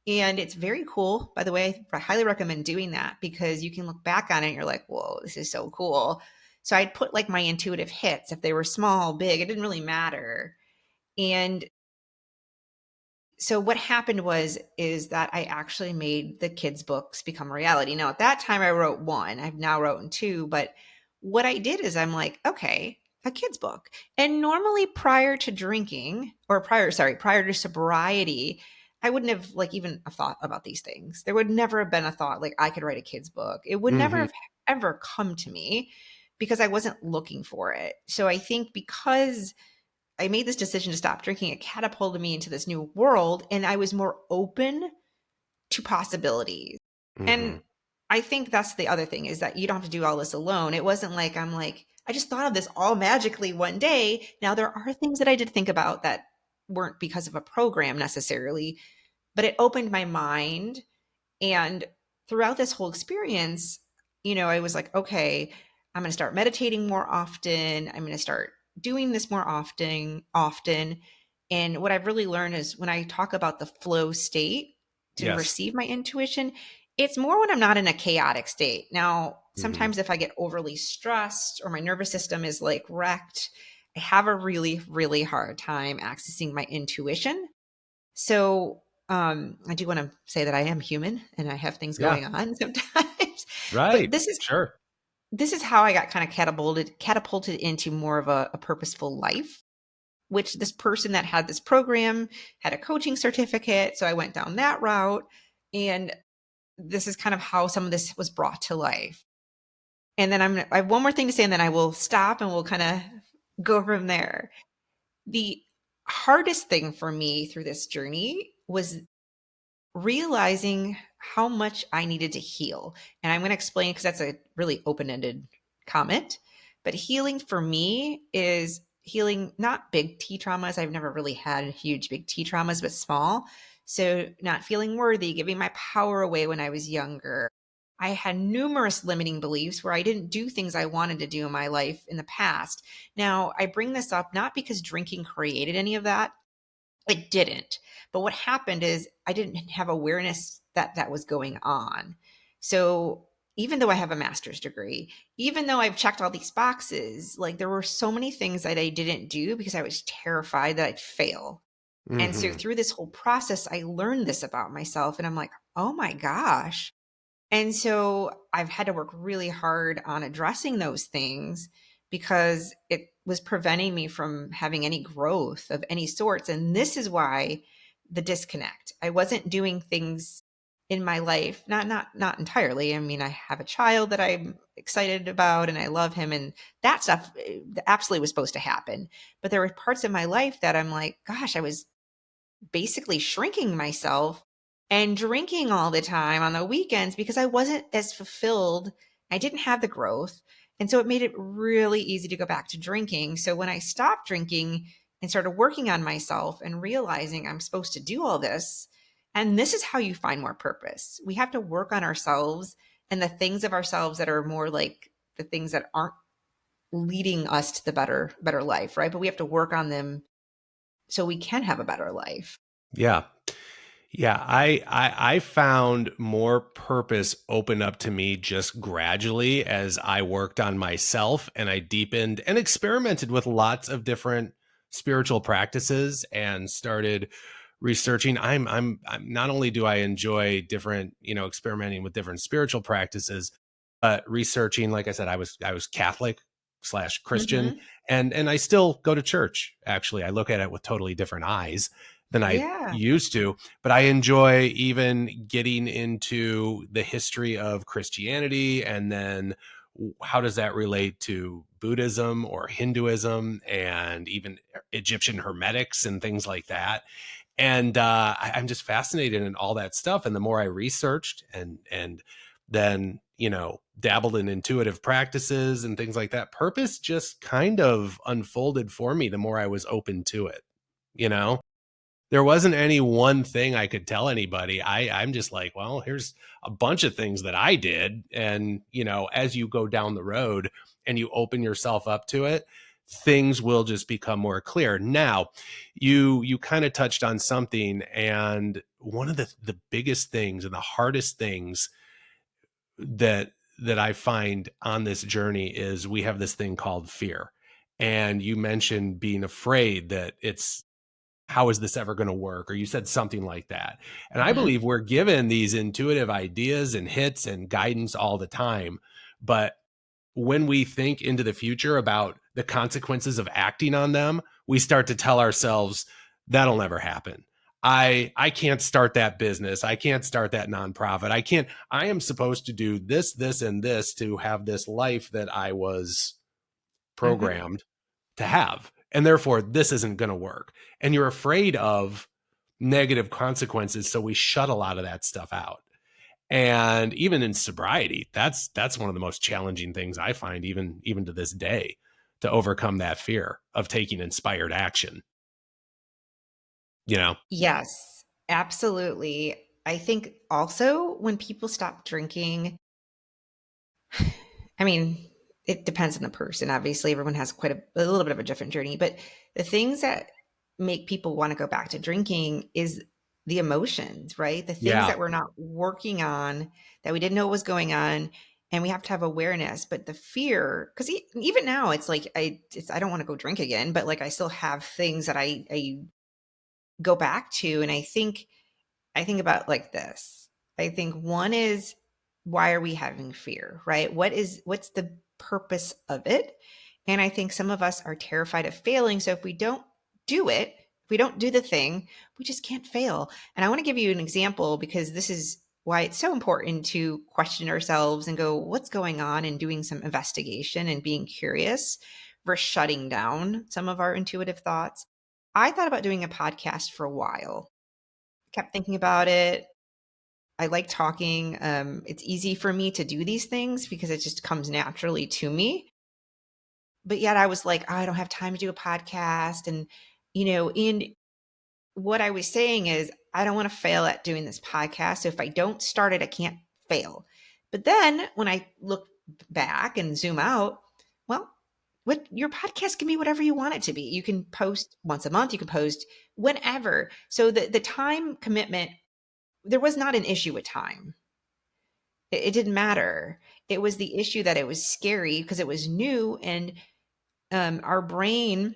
And it's very cool. By the way, I highly recommend doing that, because you can look back on it and you're like, whoa, this is so cool. So I'd put like my intuitive hits. If they were small, big, it didn't really matter. And so what happened is that I actually made the kids' books become a reality. Now, at that time, I wrote one. I've now written two. But what I did is I'm like, okay, a kid's book. And normally prior to drinking, or prior to sobriety, I wouldn't have like even a thought about these things. There would never have been a thought like I could write a kid's book. It would never Mm-hmm. have ever come to me, because I wasn't looking for it. So I think because I made this decision to stop drinking, it catapulted me into this new world, and I was more open to possibilities. Mm-hmm. And I think that's the other thing, is that you don't have to do all this alone. It wasn't like I'm like, I just thought of this all magically one day. Now, there are things that I did think about that weren't because of a program necessarily, but it opened my mind. And throughout this whole experience, I was like, okay, I'm going to start meditating more often. I'm going to start doing this more often. And what I've really learned is when I talk about the flow state to Yes. receive my intuition, it's more when I'm not in a chaotic state. Now, Mm-hmm. sometimes if I get overly stressed or my nervous system is like wrecked, I have a really, really hard time accessing my intuition. So I do want to say that I am human and I have things Yeah. going on sometimes. But Right. this is Sure. this is how I got kind of catapulted into more of a purposeful life, which this person that had this program had a coaching certificate. So I went down that route. And this is kind of how some of this was brought to life. And then I have one more thing to say, and then I will stop and we'll kind of go from there. The hardest thing for me through this journey was realizing how much I needed to heal. And I'm going to explain, because that's a really open-ended comment. But healing for me is healing not big T traumas. I've never really had huge big T traumas, but small. So not feeling worthy, giving my power away when I was younger. I had numerous limiting beliefs where I didn't do things I wanted to do in my life in the past. Now, I bring this up not because drinking created any of that. It didn't. But what happened is I didn't have awareness that that was going on. So even though I have a master's degree, even though I've checked all these boxes, like there were so many things that I didn't do because I was terrified that I'd fail. And so Mm-hmm. through this whole process, I learned this about myself. And I'm like, oh my gosh. And so I've had to work really hard on addressing those things, because it was preventing me from having any growth of any sorts. And this is why the disconnect. I wasn't doing things in my life, not entirely. I mean, I have a child that I'm excited about and I love him, and that stuff absolutely was supposed to happen. But there were parts of my life that I'm like, gosh, I was basically shrinking myself and drinking all the time on the weekends because I wasn't as fulfilled I didn't have the growth. And so it made it really easy to go back to drinking. So when I stopped drinking and started working on myself and realizing I'm supposed to do all this, and this is how you find more purpose. We have to work on ourselves and the things of ourselves that are more like the things that aren't leading us to the better life, right? But we have to work on them so we can have a better life. Yeah. Yeah, I found more purpose open up to me just gradually as I worked on myself and I deepened and experimented with lots of different spiritual practices and started researching. I'm not only do I enjoy different, experimenting with different spiritual practices, but researching, like I said, I was Catholic slash Christian, Hmm. and I still go to church. Actually, I look at it with totally different eyes than I Yeah. used to, but I enjoy even getting into the history of Christianity and then how does that relate to Buddhism or Hinduism and even Egyptian hermetics and things like that. And I'm just fascinated in all that stuff. And the more I researched and then, dabbled in intuitive practices and things like that, purpose just kind of unfolded for me the more I was open to it, you know? There wasn't any one thing I could tell anybody. I'm just like, well, here's a bunch of things that I did. And, as you go down the road and you open yourself up to it, things will just become more clear. Now, you kind of touched on something, and one of the biggest things and the hardest things that I find on this journey is we have this thing called fear. And you mentioned being afraid that it's how is this ever going to work? Or you said something like that. And I Hmm. believe we're given these intuitive ideas and hits and guidance all the time. But when we think into the future about the consequences of acting on them, we start to tell ourselves that'll never happen. I can't start that business. I can't start that nonprofit. I am supposed to do this, and this to have this life that I was Hmm. programmed to have. And therefore, this isn't going to work. And you're afraid of negative consequences. So we shut a lot of that stuff out. And even in sobriety, that's one of the most challenging things I find, even to this day, to overcome that fear of taking inspired action. You know? Yes, absolutely. I think also when people stop drinking, I mean, it depends on the person. Obviously, everyone has quite a little bit of a different journey, but the things that make people want to go back to drinking is the emotions, right? The things Yeah. that we're not working on, that we didn't know was going on, and we have to have awareness. But the fear, because even now, it's like I don't want to go drink again, but like I still have things that I go back to, and I think about like this. I think one is, why are we having fear, right? What's the purpose of it? And I think some of us are terrified of failing. So if we don't do it, if we don't do the thing, we just can't fail. And I want to give you an example because this is why it's so important to question ourselves and go, what's going on, and doing some investigation and being curious versus shutting down some of our intuitive thoughts. I thought about doing a podcast for a while, kept thinking about it. I like talking. It's easy for me to do these things because it just comes naturally to me. But yet I was like, "Oh, I don't have time to do a podcast." And, in what I was saying is, I don't want to fail at doing this podcast. So if I don't start it, I can't fail. But then when I look back and zoom out, well, what your podcast can be whatever you want it to be. You can post once a month, you can post whenever. So the time commitment, there was not an issue with time. It didn't matter. It was the issue that it was scary because it was new, and our brain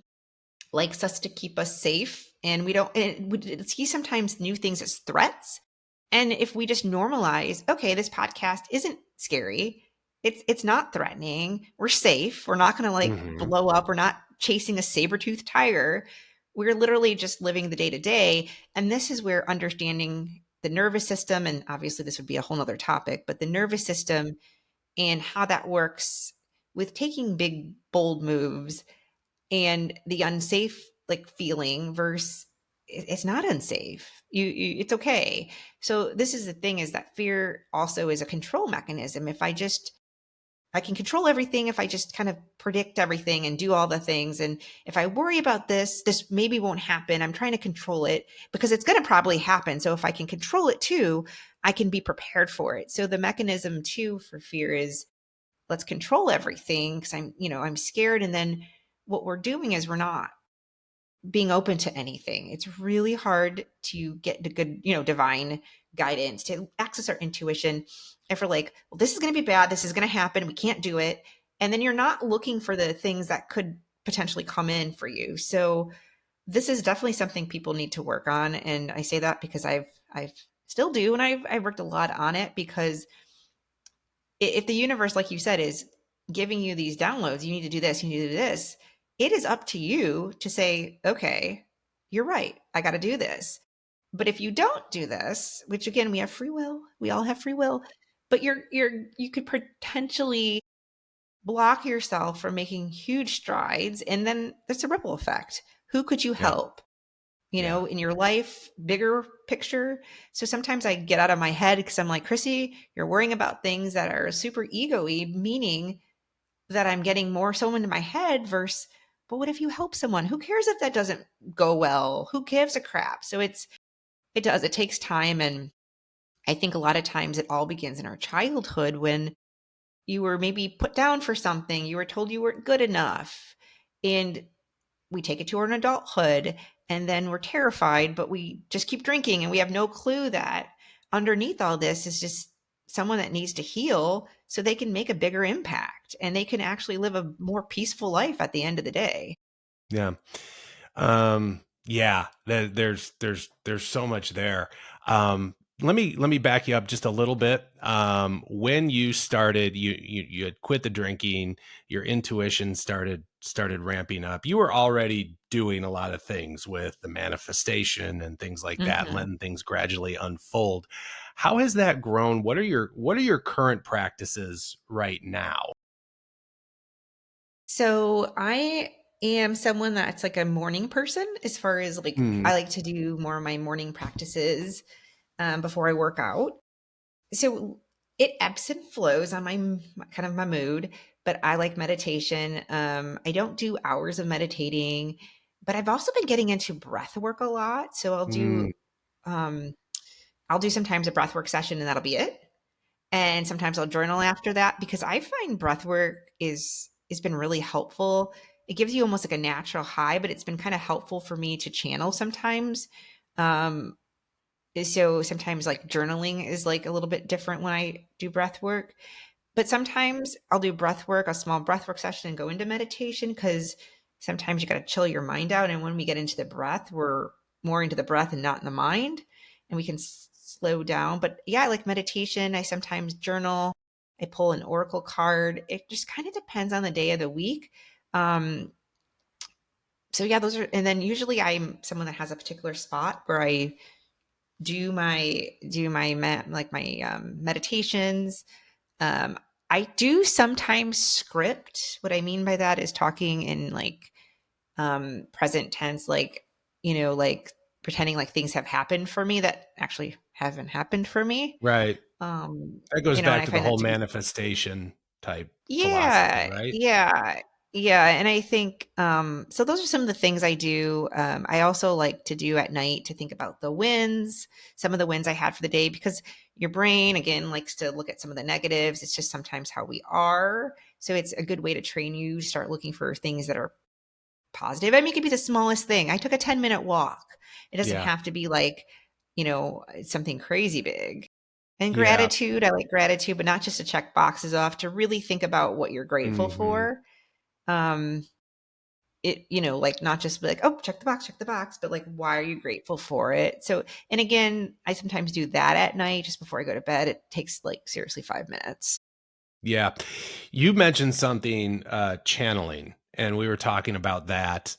likes us to keep us safe, and we don't. And we see sometimes new things as threats. And if we just normalize, okay, this podcast isn't scary. It's not threatening. We're safe. We're not going to like Hmm. blow up. We're not chasing a saber-toothed tiger. We're literally just living the day to day. And this is where understanding the nervous system, and obviously this would be a whole nother topic, but the nervous system and how that works with taking big, bold moves and the unsafe like feeling versus it's not unsafe. It's okay. So this is the thing, is that fear also is a control mechanism. If I just I can control everything if I just kind of predict everything and do all the things. And if I worry about this maybe won't happen. I'm trying to control it because it's going to probably happen. So if I can control it too, I can be prepared for it. So the mechanism too for fear is let's control everything because I'm scared. And then what we're doing is we're not being open to anything. It's really hard to get the good, divine guidance, to access our intuition. If we're like, well, this is going to be bad, this is going to happen, we can't do it. And then you're not looking for the things that could potentially come in for you. So this is definitely something people need to work on. And I say that because I've still do. And I've worked a lot on it because if the universe, like you said, is giving you these downloads, you need to do this, you need to do this, it is up to you to say, okay, you're right, I got to do this. But if you don't do this, which again, we have free will, we all have free will, but you could potentially block yourself from making huge strides. And then there's a ripple effect. Who could you Yeah. help? Yeah. In your life, bigger picture. So sometimes I get out of my head because I'm like, Chrissy, you're worrying about things that are super ego-y, meaning that I'm getting more so into my head versus, but what if you help someone? Who cares if that doesn't go well? Who gives a crap? So it takes time. And I think a lot of times it all begins in our childhood when you were maybe put down for something, you were told you weren't good enough. And we take it to our adulthood and then we're terrified, but we just keep drinking and we have no clue that underneath all this is just someone that needs to heal so they can make a bigger impact and they can actually live a more peaceful life at the end of the day. Yeah. Yeah, there's so much there. Let me back you up just a little bit. When you started, you had quit the drinking, your intuition started ramping up. You were already doing a lot of things with the manifestation and things like that, and Mhm. letting things gradually unfold. How has that grown? What are your current practices right now? So I am someone that's like a morning person as far as like Hmm. I like to do more of my morning practices before I work out. So it ebbs and flows on kind of my mood, but I like meditation. I don't do hours of meditating, but I've also been getting into breath work a lot. So Hmm. um, I'll do sometimes a breath work session and that'll be it. And sometimes I'll journal after that because I find breath work has been really helpful. It gives you almost like a natural high, but it's been kind of helpful for me to channel sometimes. Um, so sometimes like journaling is like a little bit different when I do breath work. But sometimes I'll do breath work, a small breath work session and go into meditation because sometimes you got to chill your mind out. And when we get into the breath, we're more into the breath and not in the mind. And we can slow down. But yeah, I like meditation. I sometimes journal. I pull an oracle card. It just kind of depends on the day of the week. Um, so yeah, those are, and then usually I'm someone that has a particular spot where I do my meditations. um, I do sometimes script. What I mean by that is talking in like present tense, like pretending like things have happened for me that actually haven't happened for me. Right. um That goes and back I to the find that whole to be, manifestation type philosophy, yeah, right? yeah, yeah. And I think so those are some of the things I do. I also like to do at night to think about the wins, some of the wins I had for the day, because your brain again likes to look at some of the negatives. It's just sometimes how we are. So it's a good way to train you to start looking for things that are positive. I mean, it could be the smallest thing. I took a 10-minute walk. It doesn't Yeah. have to be like, something crazy big. And Yeah. gratitude, I like gratitude, but not just to check boxes off, to really think about what you're grateful Hmm. for. Um, like not just be like, oh, check the box, but like, why are you grateful for it? So, and again, I sometimes do that at night just before I go to bed. It takes like seriously 5 minutes. Yeah. You mentioned something, channeling, and we were talking about that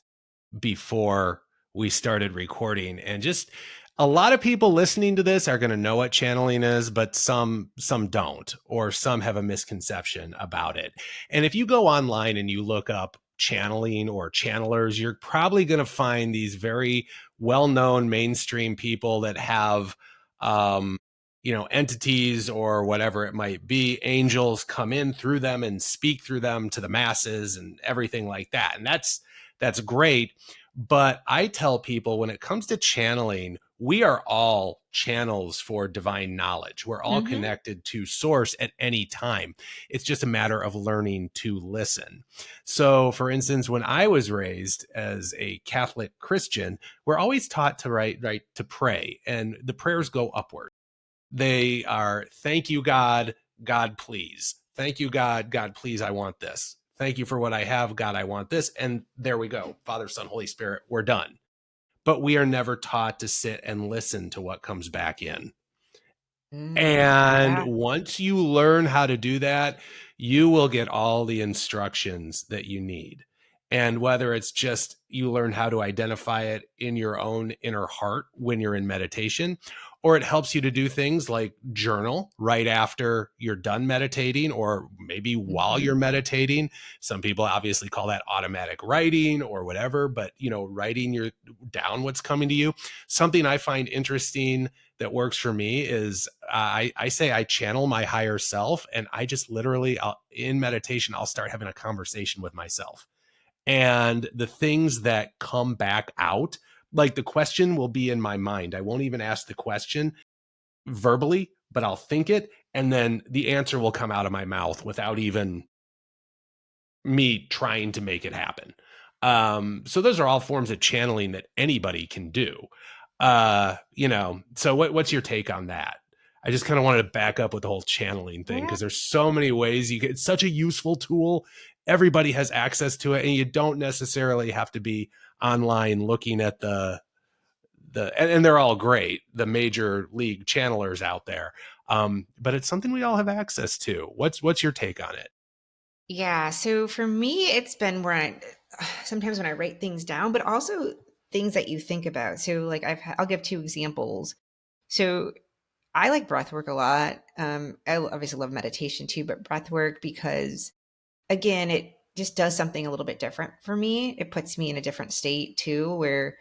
before we started recording. And just a lot of people listening to this are going to know what channeling is, but some don't, or some have a misconception about it. And if you go online and you look up channeling or channelers, you're probably going to find these very well-known mainstream people that have um entities or whatever it might be, angels come in through them and speak through them to the masses and everything like that. And that's great. But I tell people when it comes to channeling, we are all channels for divine knowledge. We're all connected to source at any time. It's just a matter of learning to listen. So, for instance, when I was raised as a Catholic Christian, we're always taught to pray, and the prayers go upward. They are, thank you, God, God, please. Thank you, God, God, please, I want this. Thank you for what I have, God, I want this. And there we go. Father, Son, Holy Spirit, we're done. But we are never taught to sit and listen to what comes back in. And Yeah. once you learn how to do that, you will get all the instructions that you need. And whether it's just you learn how to identify it in your own inner heart when you're in meditation, or it helps you to do things like journal right after you're done meditating, or maybe while you're meditating. Some people obviously call that automatic writing or whatever, but writing down what's coming to you. Something I find interesting that works for me is I say I channel my higher self, and I just literally in meditation, I'll start having a conversation with myself. And the things that come back out, like the question will be in my mind. I won't even ask the question verbally, but I'll think it. And then the answer will come out of my mouth without even me trying to make it happen. So those are all forms of channeling that anybody can do. So what's your take on that? I just kind of wanted to back up with the whole channeling thing, Yeah. because there's so many ways it's such a useful tool. Everybody has access to it, and you don't necessarily have to be online looking at and they're all great, the major league channelers out there. But it's something we all have access to. What's your take on it? Yeah. So for me, it's been where sometimes when I write things down, but also things that you think about. So like I'll give two examples. So I like breath work a lot. I obviously love meditation too, but breath work because again, it just does something a little bit different for me. It puts me in a different state too, where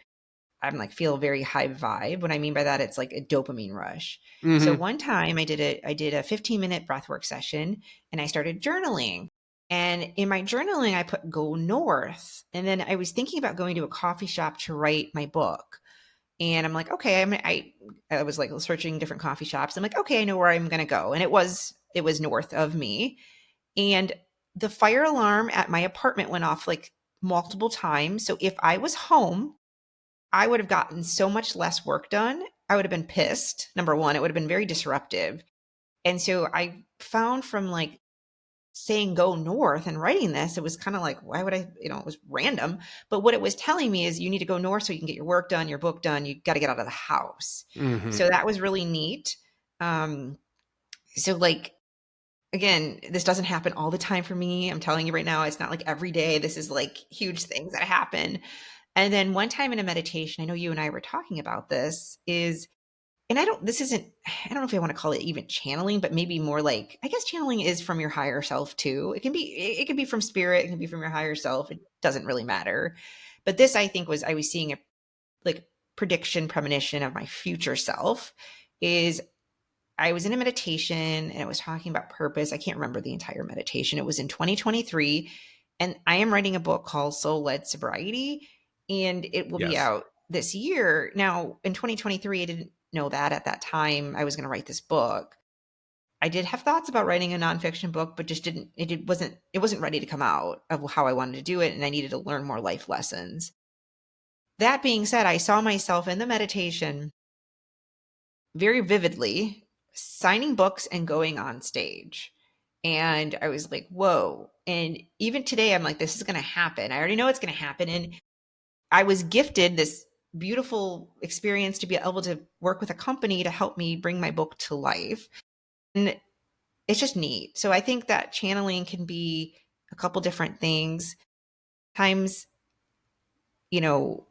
I'm like feel very high vibe. What I mean by that, it's like a dopamine rush. So Mm-hmm. one time I did a 15-minute breathwork session and I started journaling. And in my journaling, I put go north. And then I was thinking about going to a coffee shop to write my book. And I'm like, okay, I was like searching different coffee shops. I'm like, okay, I know where I'm gonna go. And it was north of me. And the fire alarm at my apartment went off like multiple times. So if I was home, I would have gotten so much less work done. I would have been pissed. Number one, it would have been very disruptive. And so I found from like saying go north and writing this, it was kind of like, why would I, it was random. But what it was telling me is you need to go north so you can get your work done, your book done. You got to get out of the house. Mm-hmm. So that was really neat. Um, so like, again, this doesn't happen all the time for me. I'm telling you right now, it's not like every day. This is like huge things that happen. And then one time in a meditation, I know you and I were talking about this, and I don't know if I want to call it even channeling, but maybe more like, I guess channeling is from your higher self too. It can be from spirit, it can be from your higher self. It doesn't really matter. But this, I think, I was seeing a like premonition of my future self. Is I was in a meditation and it was talking about purpose. I can't remember the entire meditation. It was in 2023. And I am writing a book called Soul Led Sobriety, and it will be Yes. out this year. Now, in 2023, I didn't know that at that time I was going to write this book. I did have thoughts about writing a nonfiction book, but just it wasn't ready to come out of how I wanted to do it. And I needed to learn more life lessons. That being said, I saw myself in the meditation very vividly signing books and going on stage. And I was like, whoa. And even today, I'm like, this is going to happen. I already know it's going to happen. And I was gifted this beautiful experience to be able to work with a company to help me bring my book to life. And it's just neat. So I think that channeling can be a couple different things. Times, you know,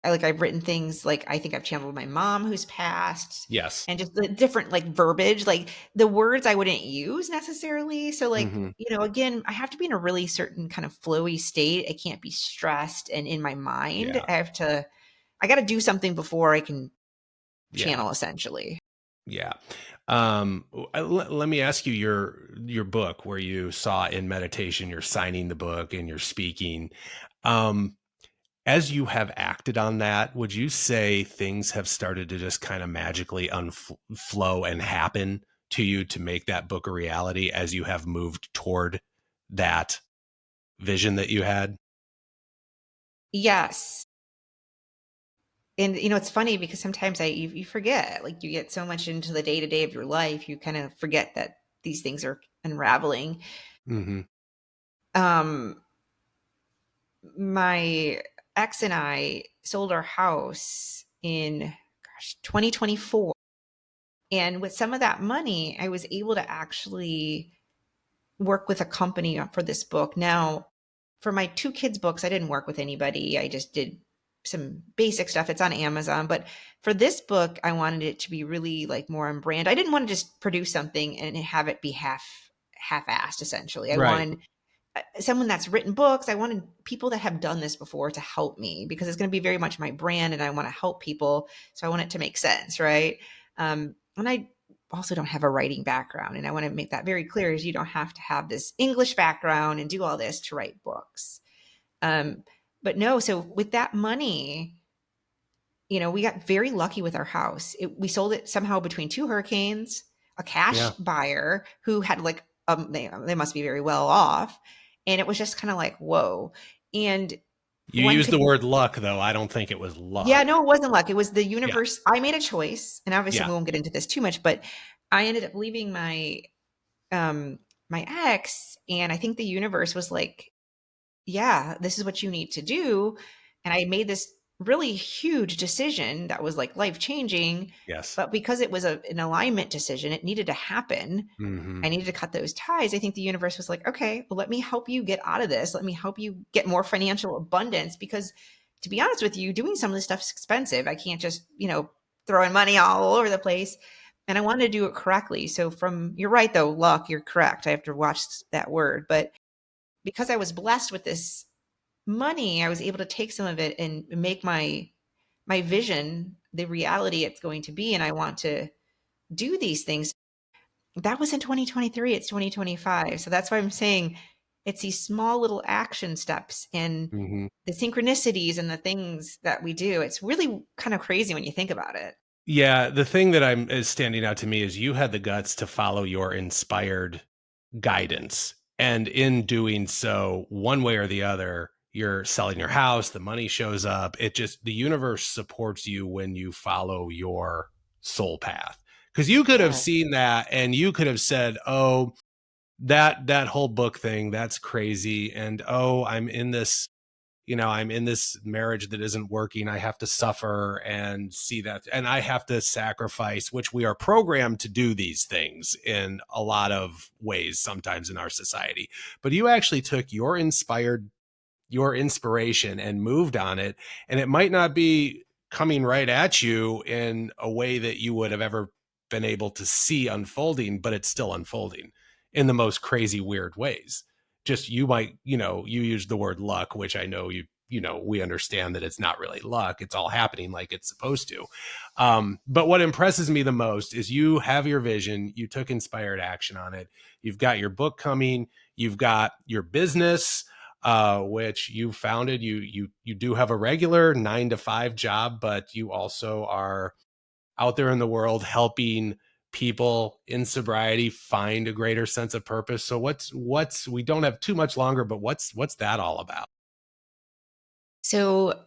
I've written things like I think I've channeled my mom who's passed, Yes. and just the different like verbiage, like the words I wouldn't use necessarily. So like, Mm-hmm. again, I have to be in a really certain kind of flowy state. I can't be stressed and in my mind. Yeah. I got to do something before I can Yeah. channel essentially. Yeah. Let me ask you your book where you saw in meditation, you're signing the book and you're speaking. Um, as you have acted on that, would you say things have started to just kind of magically flow and happen to you to make that book a reality as you have moved toward that vision that you had? Yes. And it's funny because sometimes you forget, like you get so much into the day to day of your life, you kind of forget that these things are unraveling. Hmm. Um, my ex and I sold our house in, gosh, 2024. And with some of that money, I was able to actually work with a company for this book. Now, for my two kids' books, I didn't work with anybody. I just did some basic stuff. It's on Amazon. But for this book, I wanted it to be really like more on brand. I didn't want to just produce something and have it be half-assed essentially. I Right. wanted someone that's written books. I wanted people that have done this before to help me because it's going to be very much my brand and I want to help people. So I want it to make sense, right? And I also don't have a writing background. And I want to make that very clear is you don't have to have this English background and do all this to write books. Um, but no, so with that money, we got very lucky with our house. We sold it somehow between two hurricanes, a cash Yeah. buyer who had like, they must be very well off. And it was just kind of like, whoa. And You one used the could, word luck, though. I don't think it was yeah, luck. no, it wasn't luck. It was the Yeah. universe. I made a choice. And obviously Yeah. we won't get into this too much, but I ended up leaving um, my ex. And I think the universe was like, yeah, this is what you need to do. And I made this really huge decision that was like life changing. Yes. But because it was an alignment decision, it needed to happen. Hmm. I needed to cut those ties. I think the universe was like, okay, well, let me help you get out of this. Let me help you get more financial abundance. Because to be honest with you, doing some of this stuff is expensive. I can't just, throwing money all over the place. And I wanted to do it correctly. So you're right though, luck, you're correct. I have to watch that word. But because I was blessed with this money, I was able to take some of it and make my vision the reality it's going to be. And I want to do these things. That was in 2023. It's 2025. So that's why I'm saying it's these small little action steps and Hmm. the synchronicities and the things that we do. It's really kind of crazy when you think about it. Yeah, the thing that is standing out to me is you had the guts to follow your inspired guidance. And in doing so, one way or the other, you're selling your house, the money shows up. The universe supports you when you follow your soul path. Because you could have Yeah. seen that and you could have said, oh, that whole book thing, that's crazy. And oh, I'm in this marriage that isn't working. I have to suffer and see that. And I have to sacrifice, which we are programmed to do these things in a lot of ways, sometimes in our society. But you actually took your inspiration and moved on it. And it might not be coming right at you in a way that you would have ever been able to see unfolding, but it's still unfolding in the most crazy, weird ways. Just you might, you use the word luck, which I know we understand that it's not really luck. It's all happening like it's supposed to. But what impresses me the most is you have your vision, you took inspired action on it. You've got your book coming, you've got your business, which you founded. You do have a regular 9 to 5 job, but you also are out there in the world helping people in sobriety find a greater sense of purpose. So what's we don't have too much longer, but what's that all about? So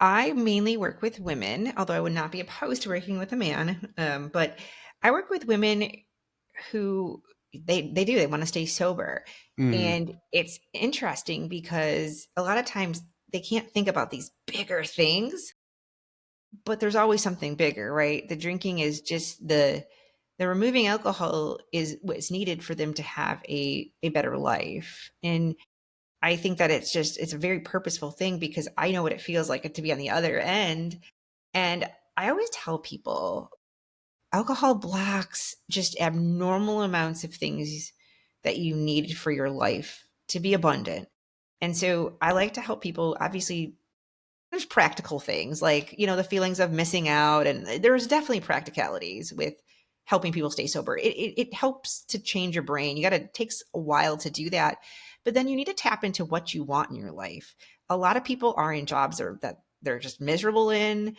I mainly work with women, although I would not be opposed to working with a man. But I work with women who they want to stay sober. Mm, And it's interesting because a lot of times they can't think about these bigger things, but there's always something bigger, right? The drinking is just the removing alcohol is what's needed for them to have a better life. And I think that it's a very purposeful thing because I know what it feels like to be on the other end. And I always tell people alcohol blocks just abnormal amounts of things that you need for your life to be abundant. And so I like to help people obviously there's practical things like, the feelings of missing out. And there's definitely practicalities with helping people stay sober. It helps to change your brain. It takes a while to do that. But then you need to tap into what you want in your life. A lot of people are in jobs that they're just miserable in.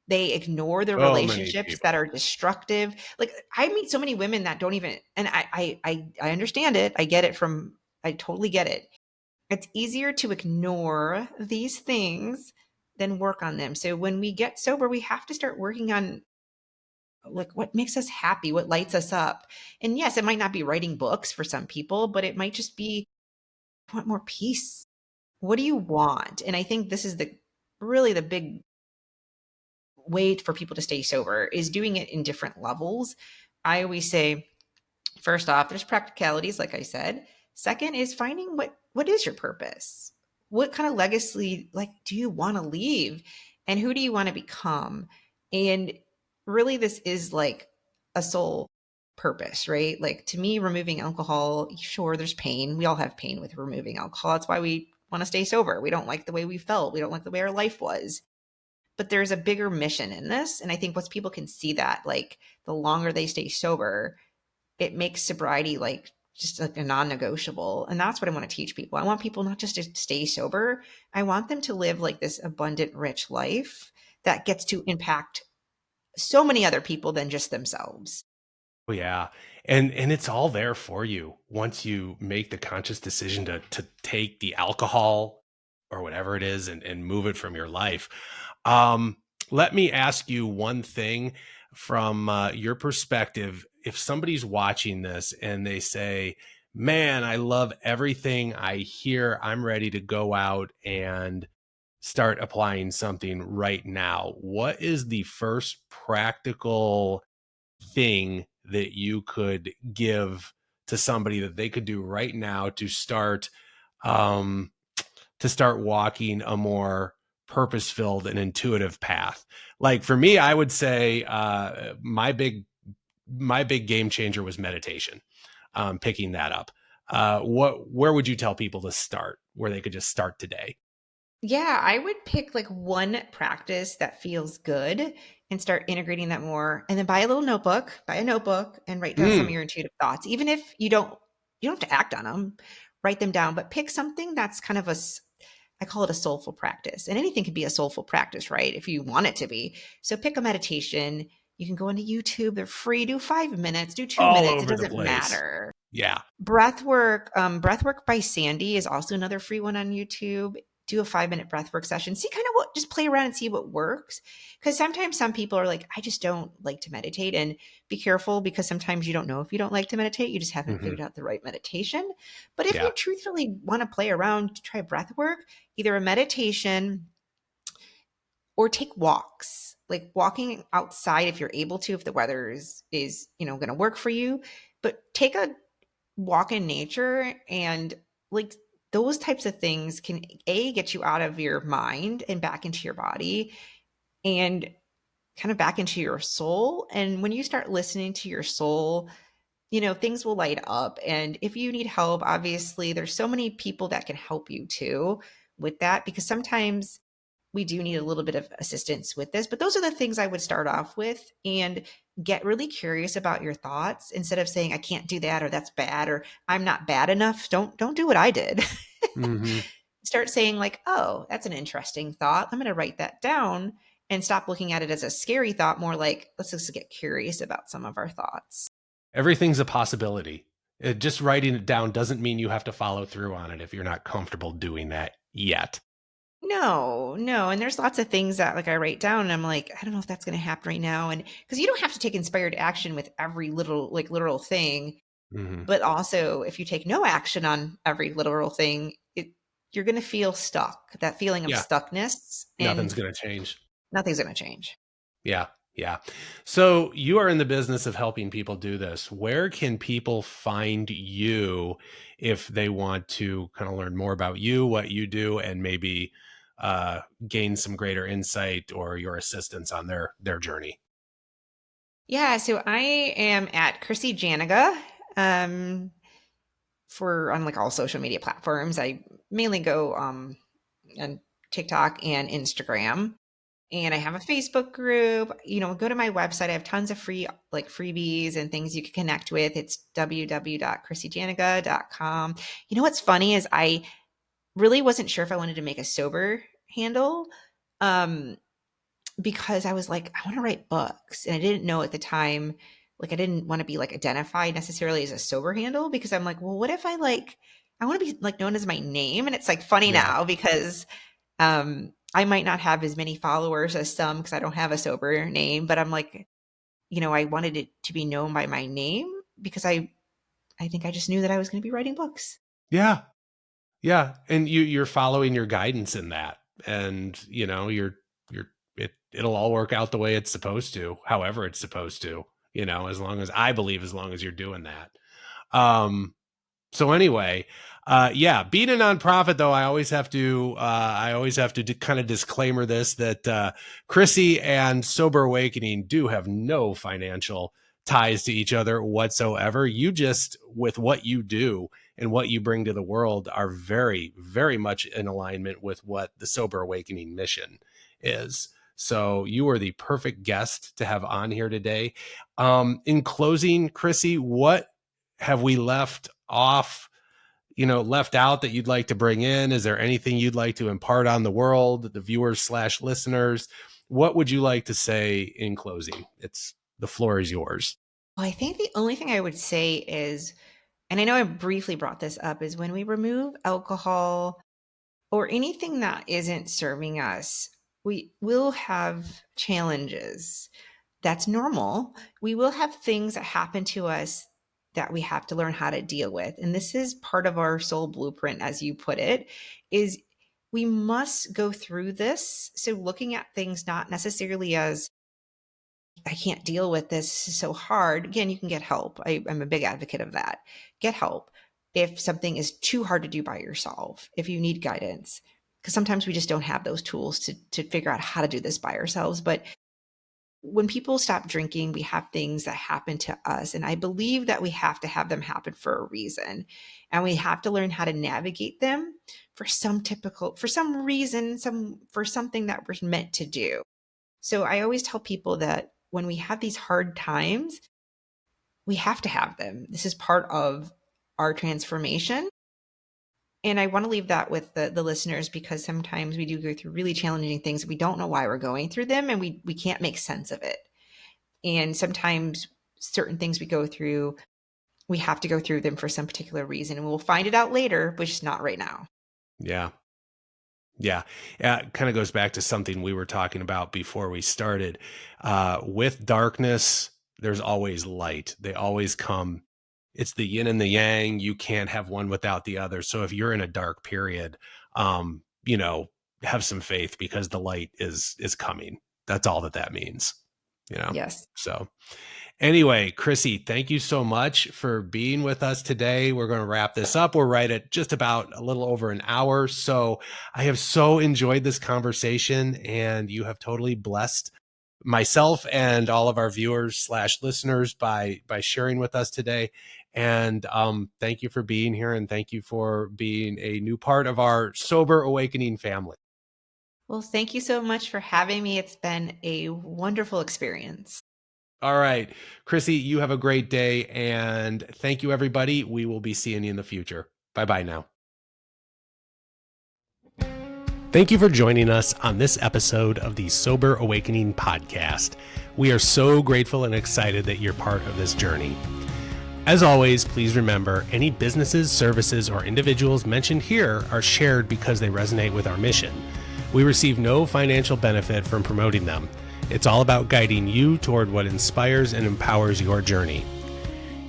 They ignore the So many relationships that people. are destructive. Like I meet so many women that don't even, and I understand it. I totally get it. It's easier to ignore these things than work on them. So when we get sober, we have to start working on like what makes us happy, what lights us up. And yes, it might not be writing books for some people, but it might just be, I want more peace. What do you want? And I think this is the big way for people to stay sober is doing it in different levels. I always say, first off, there's practicalities, like I said. Second is finding what is your purpose? What kind of legacy like do you want to leave? And who do you want to become? And really this is like a soul purpose, right? Like to me, removing alcohol, sure, there's pain. We all have pain with removing alcohol. That's why we want to stay sober. We don't like the way we felt. We don't like the way our life was. But there's a bigger mission in this. And I think once people can see that, like the longer they stay sober, it makes sobriety like just like a non-negotiable. And that's what I want to teach people. I want people not just to stay sober. I want them to live like this abundant, rich life that gets to impact so many other people than just themselves. Oh, yeah. And it's all there for you once you make the conscious decision to take the alcohol or whatever it is and move it from your life. Um, Let me ask you one thing from your perspective. If somebody's watching this and they say, man, I love everything I hear, I'm ready to go out and start applying something right now. What is the first practical thing that you could give to somebody that they could do right now um, to start walking a more purpose-filled and intuitive path? Like for me, I would say my big game changer was meditation. Picking that up. Where would you tell people to start where they could just start today? Yeah, I would pick like one practice that feels good and start integrating that more. And then buy a notebook and write down some of Mm. your intuitive thoughts. Even if you don't have to act on them, write them down, but pick something that's kind of I call it a soulful practice. And anything can be a soulful practice, right? If you want it to be. So pick a meditation. You can go into YouTube. They're free. Do 5 minutes, do two All minutes. It over the doesn't place. matter. Yeah. Breathwork by Sandy is also another free one on YouTube. Do a 5 minute breathwork session. See kind of just play around and see what works. Because sometimes some people are like, I just don't like to meditate. And be careful because sometimes you don't know if you don't like to meditate. You just haven't Hmm. figured out the right meditation. But if Yeah. you truthfully want to play around, try breathwork, either a meditation or take walks. Like walking outside if you're able to, if the weather is going to work for you. But take a walk in nature and like those types of things can get you out of your mind and back into your body and kind of back into your soul. And when you start listening to your soul, things will light up. And if you need help, obviously there's so many people that can help you too with that, because sometimes we do need a little bit of assistance with this. But those are the things I would start off with, and get really curious about your thoughts instead of saying I can't do that or that's bad or I'm not bad enough. Don't do what I did. Hmm. Start saying like, "Oh, that's an interesting thought. I'm going to write that down." And stop looking at it as a scary thought, more like let's just get curious about some of our thoughts. Everything's a possibility. Just writing it down doesn't mean you have to follow through on it if you're not comfortable doing that yet. No, no. And there's lots of things that like I write down and I'm like, I don't know if that's going to happen right now. And because you don't have to take inspired action with every little like literal thing, Hmm. but also if you take no action on every literal thing, you're going to feel stuck, that feeling of Yeah, stuckness, and nothing's going to change. nothing's going to change. Yeah, yeah. So you are in the business of helping people do this. Where can people find you if they want to kind of learn more about you, what you do, and maybe gain some greater insight or your assistance on their journey? Yeah. So I am at Chrissy Janiga. Um, on like all social media platforms. I mainly go and TikTok and Instagram. And I have a Facebook group. Go to my website. I have tons of free freebies and things you can connect with. It's www.chrissyjaniga.com. What's funny is I really wasn't sure if I wanted to make a sober handle. Because I was like, I want to write books. And I didn't know at the time, I didn't want to be identified necessarily as a sober handle, because I'm like, well, what if I want to be known as my name? And it's funny now because I might not have as many followers as some because I don't have a sober name, but I'm I wanted it to be known by my name because I think I just knew that I was going to be writing books. Yeah. Yeah. And you're following your guidance in that. And, it'll all work out the way it's supposed to, however it's supposed to, as long as you're doing that. So anyway, being a nonprofit though, I always have to kind of disclaimer this, that Chrissy and Sober Awakening do have no financial ties to each other whatsoever. You just, with what you do and what you bring to the world, are very, very much in alignment with what the Sober Awakening mission is. So you are the perfect guest to have on here today. In closing, Chrissy, what have we left out that you'd like to bring in? Is there anything you'd like to impart on the world, the viewers/listeners? What would you like to say in closing? The floor is yours. Well, I think the only thing I would say is, and I know I briefly brought this up, is when we remove alcohol or anything that isn't serving us, we will have challenges. That's normal. We will have things that happen to us that we have to learn how to deal with. And this is part of our soul blueprint, as you put it, is we must go through this. So looking at things not necessarily as, I can't deal with this, this is so hard. Again, you can get help. I'm a big advocate of that. Get help if something is too hard to do by yourself, if you need guidance, because sometimes we just don't have those tools to figure out how to do this by ourselves. But when people stop drinking, we have things that happen to us. And I believe that we have to have them happen for a reason. And we have to learn how to navigate them for some reason, for something that we're meant to do. So I always tell people that when we have these hard times, we have to have them. This is part of our transformation. And I want to leave that with the listeners, because sometimes we do go through really challenging things. We don't know why we're going through them, and we can't make sense of it. And sometimes certain things we go through, we have to go through them for some particular reason, and we'll find it out later, but just not right now. Yeah. Yeah. It kind of goes back to something we were talking about before we started. With darkness, there's always light. They always come. It's the yin and the yang. You can't have one without the other. So if you're in a dark period, have some faith, because the light is coming. That's all that means, Yes. So anyway, Chrissy, thank you so much for being with us today. We're going to wrap this up. We're right at just about a little over an hour. So I have so enjoyed this conversation, and you have totally blessed myself and all of our viewers/listeners by sharing with us today. And thank you for being here, and thank you for being a new part of our Sober Awakening family. Well, thank you so much for having me. It's been a wonderful experience. All right, Chrissy, you have a great day, and thank you, everybody. We will be seeing you in the future. Bye-bye now. Thank you for joining us on this episode of the Sober Awakening podcast. We are so grateful and excited that you're part of this journey. As always, please remember, any businesses, services, or individuals mentioned here are shared because they resonate with our mission. We receive no financial benefit from promoting them. It's all about guiding you toward what inspires and empowers your journey.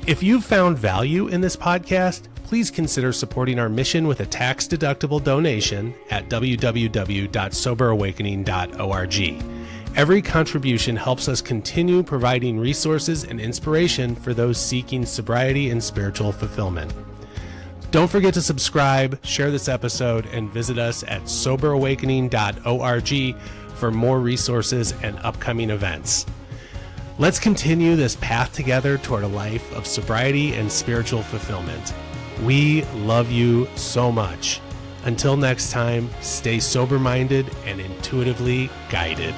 If you've found value in this podcast, please consider supporting our mission with a tax-deductible donation at www.soberawakening.org. Every contribution helps us continue providing resources and inspiration for those seeking sobriety and spiritual fulfillment. Don't forget to subscribe, share this episode, and visit us at soberawakening.org for more resources and upcoming events. Let's continue this path together toward a life of sobriety and spiritual fulfillment. We love you so much. Until next time, stay sober-minded and intuitively guided.